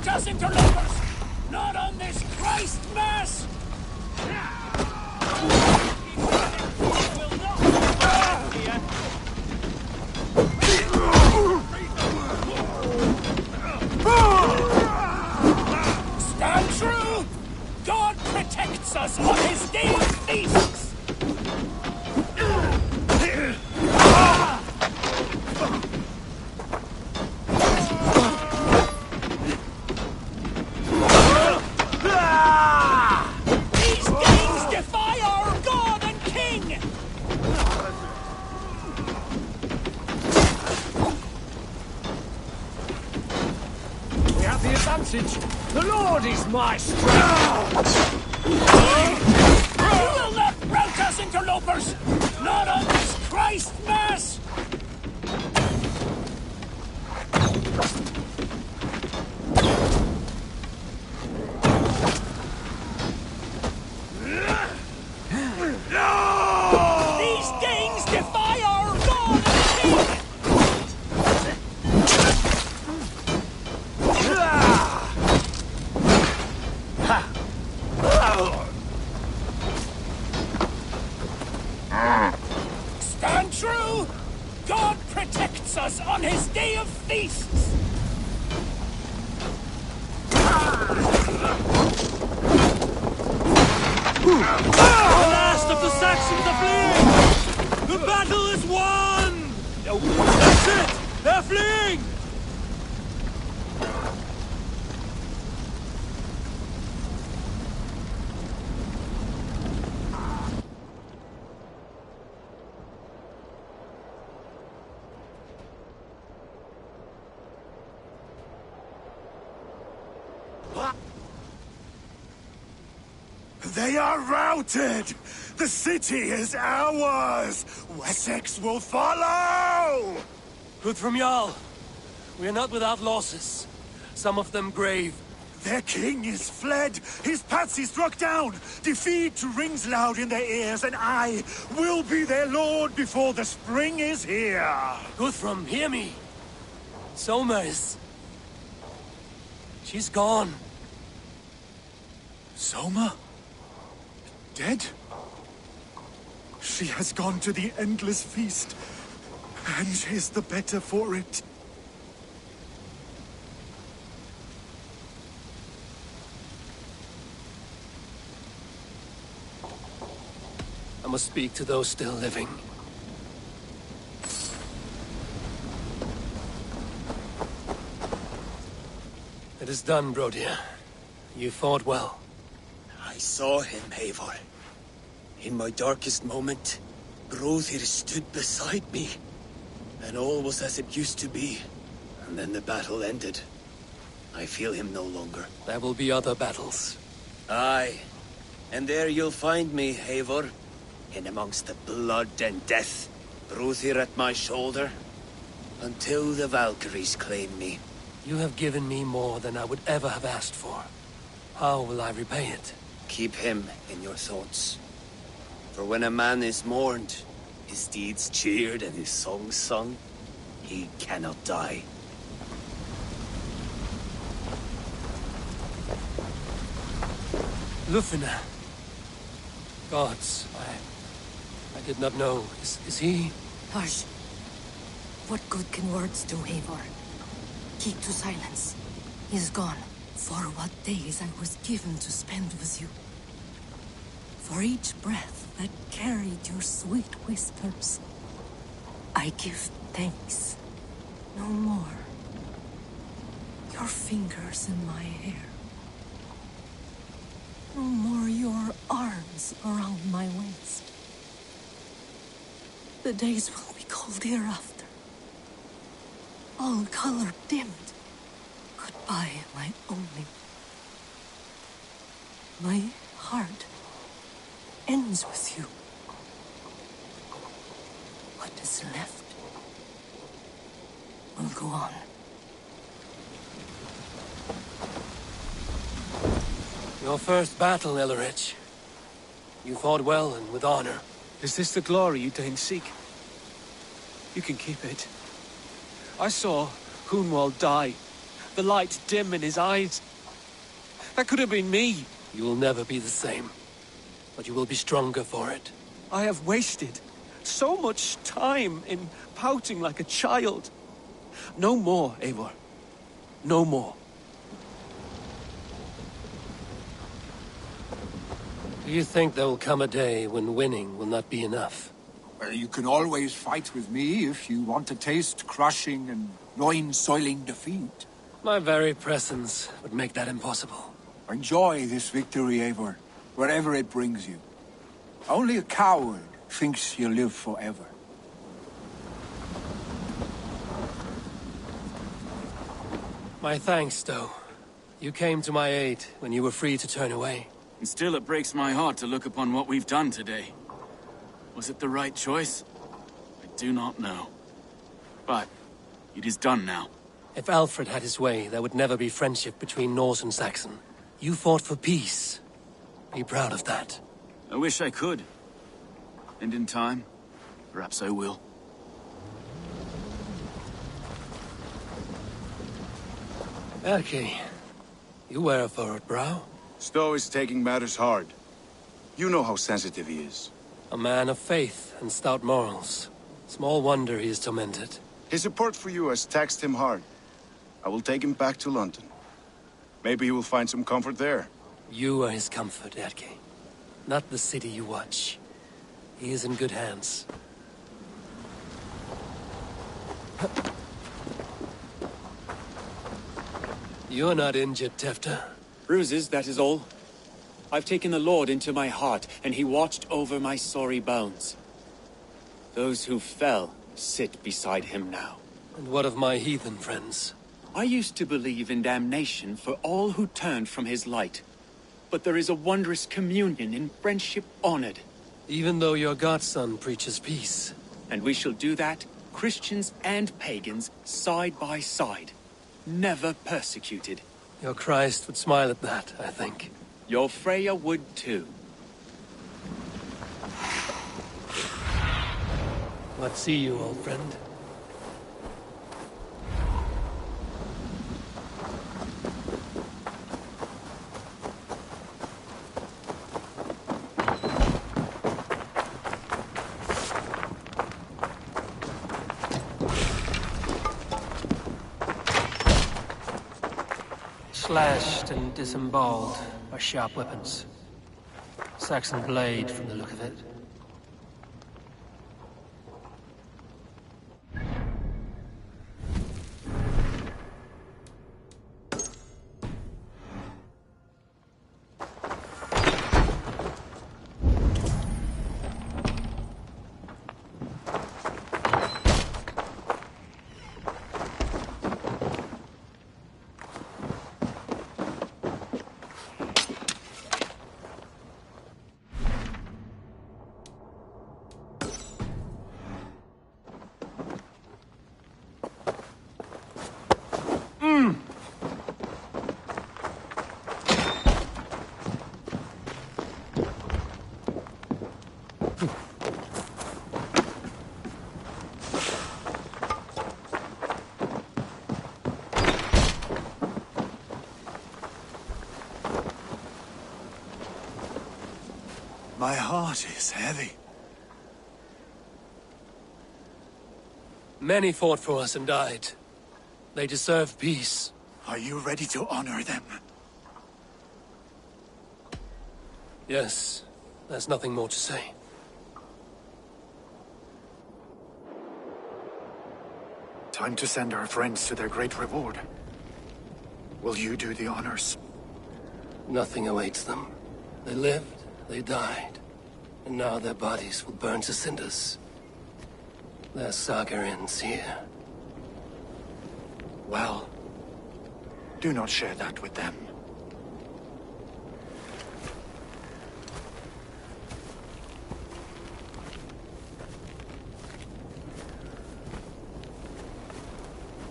Us interlopers! Not on this Christ Mass! Stand true! God protects us on his day of feasts! These kings defy our God and King! We have the advantage. The Lord is my strength. You will not rout us, interlopers! Not on this Christ Mass! These Danes defy our God and King! Stand true! God protects us on his day of feasts! The last of the Saxons are fleeing! The battle is won! That's it! They're fleeing! They are routed! The city is ours! Wessex will follow! Good from Jarl. We are not without losses. Some of them grave. Their king is fled! His patsy struck down! Defeat rings loud in their ears, and I will be their lord before the spring is here! Guthrum, hear me. Soma is... She's gone. Soma? Dead? She has gone to the endless feast, and is the better for it. I must speak to those still living. It is done, Brodir. You fought well. I saw him, Eivor. In my darkest moment, Brodir stood beside me. And all was as it used to be. And then the battle ended. I feel him no longer. There will be other battles. Aye. And there you'll find me, Eivor. In amongst the blood and death. Brodir at my shoulder. Until the Valkyries claim me. You have given me more than I would ever have asked for. How will I repay it? Keep him in your thoughts. For when a man is mourned, his deeds cheered and his songs sung, he cannot die. Lufina. Gods, I did not know. Is he? Hush. What good can words do, Eivor? Keep to silence. He's gone. For what days I was given to spend with you. For each breath that carried your sweet whispers. I give thanks. No more. Your fingers in my hair. No more you your arms around my waist. The days will be cold hereafter. All color dimmed. Goodbye, my only. My heart ends with you. What is left will go on. Your first battle, Ellerich. You fought well and with honor. Is this the glory you deign seek? You can keep it. I saw Hunwald die. The light dim in his eyes. That could have been me. You will never be the same. But you will be stronger for it. I have wasted so much time in pouting like a child. No more, Eivor. No more. Do you think there will come a day when winning will not be enough? Well, you can always fight with me if you want to taste crushing and loin-soiling defeat. My very presence would make that impossible. Enjoy this victory, Eivor, wherever it brings you. Only a coward thinks he'll live forever. My thanks, though. You came to my aid when you were free to turn away. And still it breaks my heart to look upon what we've done today. Was it the right choice? I do not know. But it is done now. If Alfred had his way, there would never be friendship between Norse and Saxon. You fought for peace. Be proud of that. I wish I could. And in time, perhaps I will. Erki, you wear a furrowed brow. Stowe is taking matters hard. You know how sensitive he is. A man of faith and stout morals. Small wonder he is tormented. His support for you has taxed him hard. I will take him back to London. Maybe he will find some comfort there. You are his comfort, Erki. Not the city you watch. He is in good hands. You're not injured, Tefta. Bruises, that is all. I've taken the Lord into my heart, and he watched over my sorry bones. Those who fell sit beside him now. And what of my heathen friends? I used to believe in damnation for all who turned from his light. But there is a wondrous communion in friendship honored. Even though your godson preaches peace. And we shall do that, Christians and pagans, side by side. Never persecuted. Your Christ would smile at that, I think. Your Freya would too. What see you, old friend? Slashed and disemboweled by sharp weapons. Saxon blade from the look of it. My heart is heavy. Many fought for us and died. They deserve peace. Are you ready to honor them? Yes, there's nothing more to say. Time to send our friends to their great reward. Will you do the honors? Nothing awaits them. They lived, they died, and now their bodies will burn to cinders. Their saga ends here. Well, do not share that with them.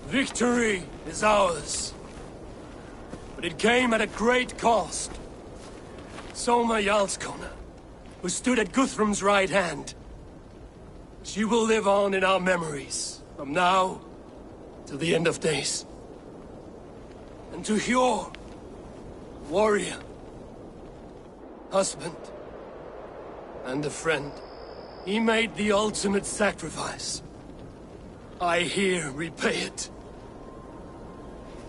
Victory is ours. But it came at a great cost. Soma Jarlskona, who stood at Guthrum's right hand. She will live on in our memories, from now to the end of days. And to Hjor, warrior, husband, and a friend, he made the ultimate sacrifice. I here repay it.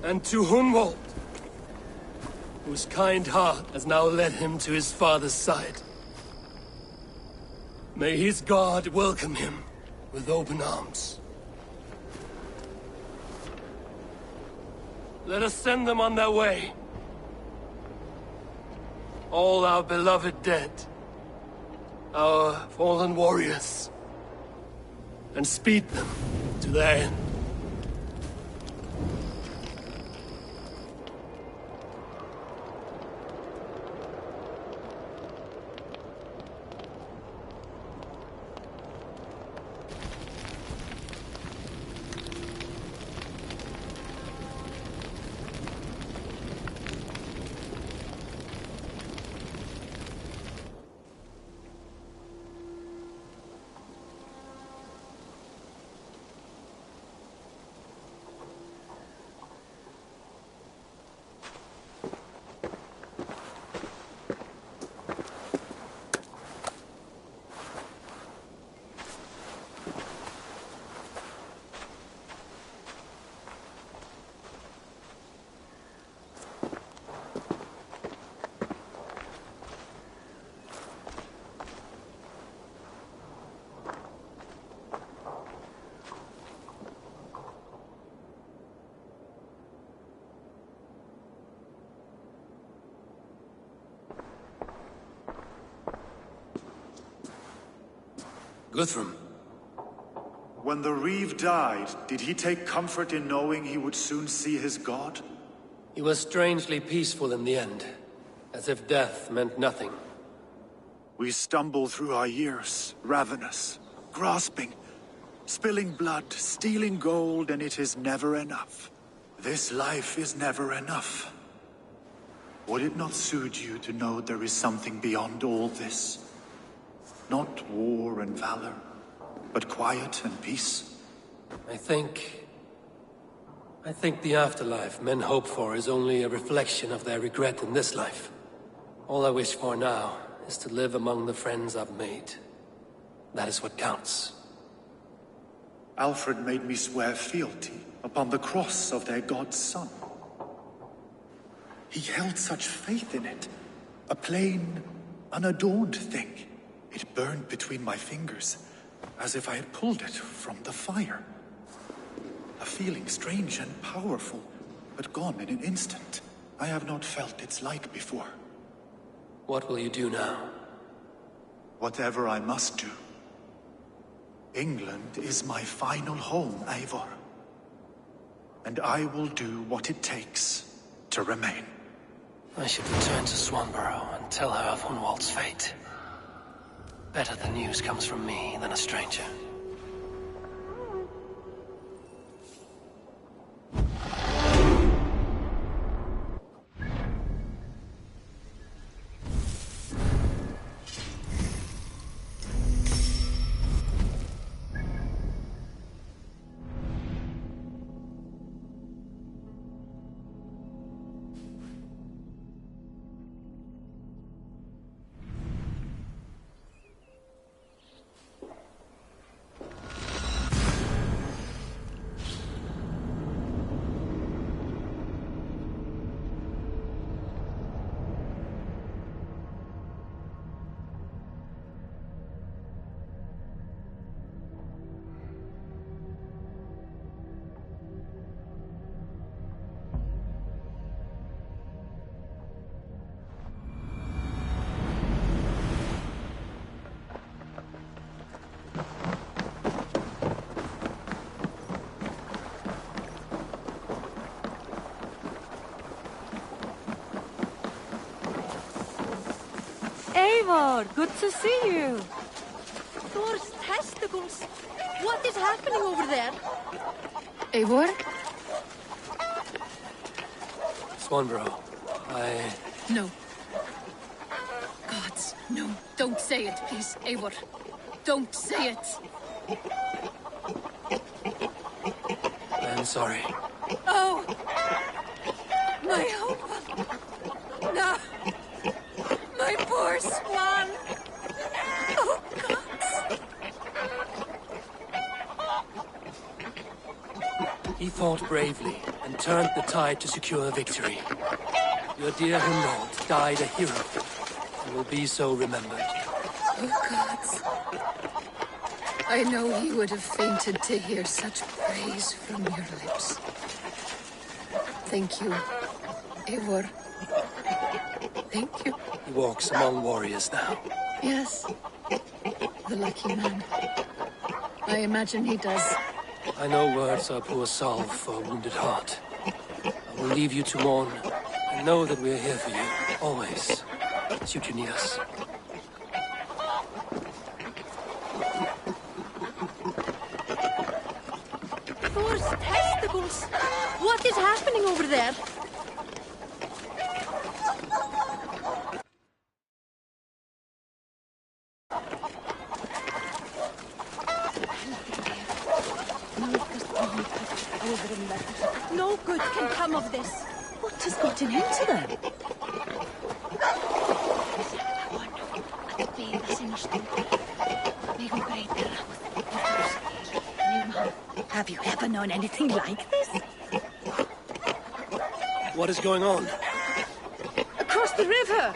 And to Hunwald, whose kind heart has now led him to his father's side. May his God welcome him with open arms. Let us send them on their way. All our beloved dead, our fallen warriors, and speed them to their end. Guthrum. When the Reeve died, did he take comfort in knowing he would soon see his god? He was strangely peaceful in the end, as if death meant nothing. We stumble through our years, ravenous, grasping, spilling blood, stealing gold, and it is never enough. This life is never enough. Would it not soothe you to know there is something beyond all this? Not war and valor, but quiet and peace? I think the afterlife men hope for is only a reflection of their regret in this life. All I wish for now is to live among the friends I've made. That is what counts. Alfred made me swear fealty upon the cross of their god's son. He held such faith in it, a plain, unadorned thing. It burned between my fingers, as if I had pulled it from the fire. A feeling strange and powerful, but gone in an instant. I have not felt its like before. What will you do now? Whatever I must do. England is my final home, Eivor. And I will do what it takes to remain. I should return to Swanborough and tell her of Hunwald's fate. Better the news comes from me than a stranger. Eivor, good to see you. Thor's testicles. What is happening over there? Eivor? Swanborough, No. Gods, no. Don't say it, please, Eivor. Don't say it. I'm sorry. Oh! My hope! No! My poor swan! Oh, gods! He fought bravely and turned the tide to secure victory. Your dear Hunwald died a hero and will be so remembered. Oh, gods. I know he would have fainted to hear such praise from your lips. Thank you, Eivor. Thank you. He walks among warriors now. Yes. The lucky man. I imagine he does. I know words are poor salve for a wounded heart. I will leave you to mourn, and know that we are here for you, always, should you need us. Thor's testicles. What is happening over there? No good can come of this. What has gotten into them? Have you ever known anything like this? What is going on? Across the river!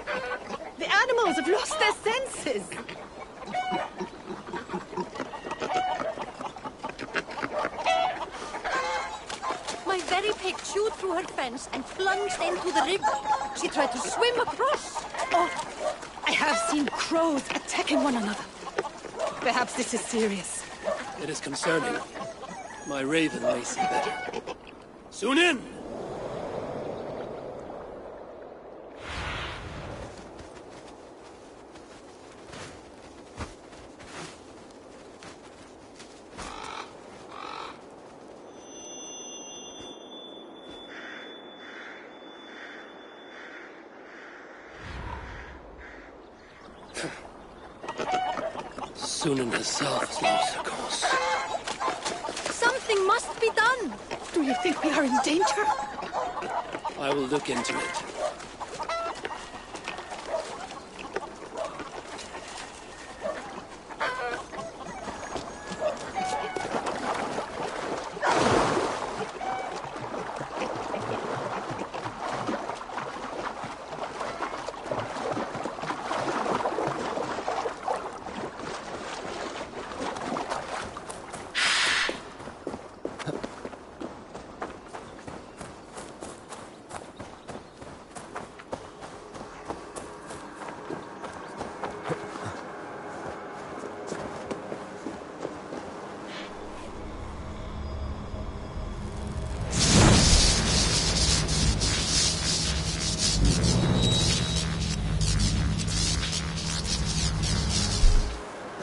The animals have lost their senses! My very pig chewed through her fence and plunged into the river. She tried to swim across. Oh, I have seen crows attacking one another. Perhaps this is serious. It is concerning. My raven may see better. Soon in! Sunan herself has lost her course. Something must be done. Do you think we are in danger? I will look into it.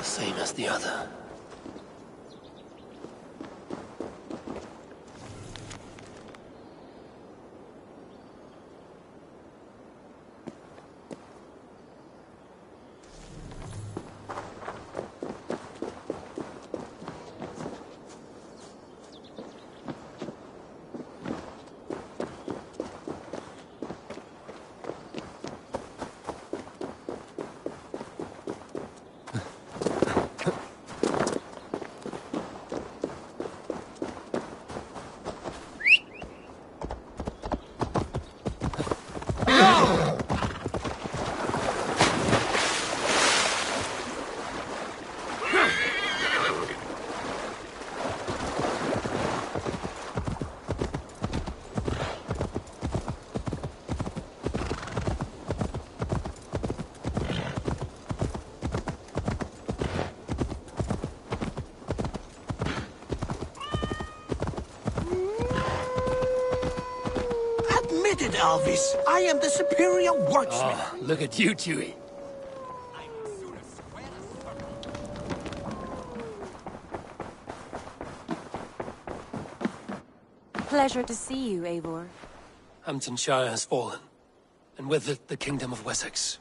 Same as the other. Alvis, I am the superior wordsmith. Oh, look at you, Chewie. pleasure to see you, Eivor. Hamptonshire has fallen, and with it the Kingdom of Wessex.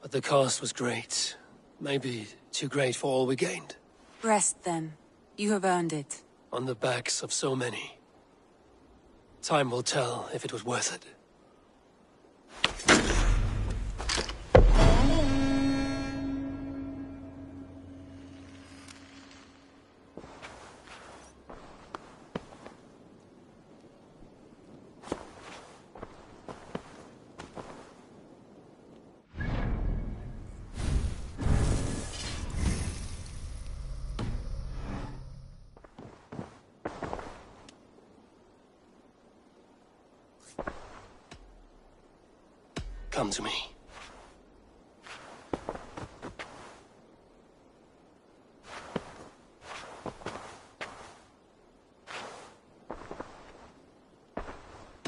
But the cost was great. Maybe too great for all we gained. Rest then. You have earned it. On the backs of so many. Time will tell if it was worth it. Come to me.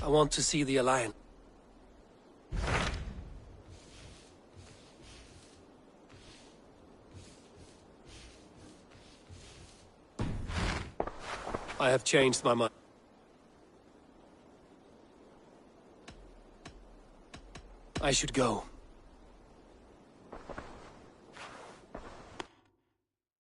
I want to see the Alliance. I have changed my mind. I should go.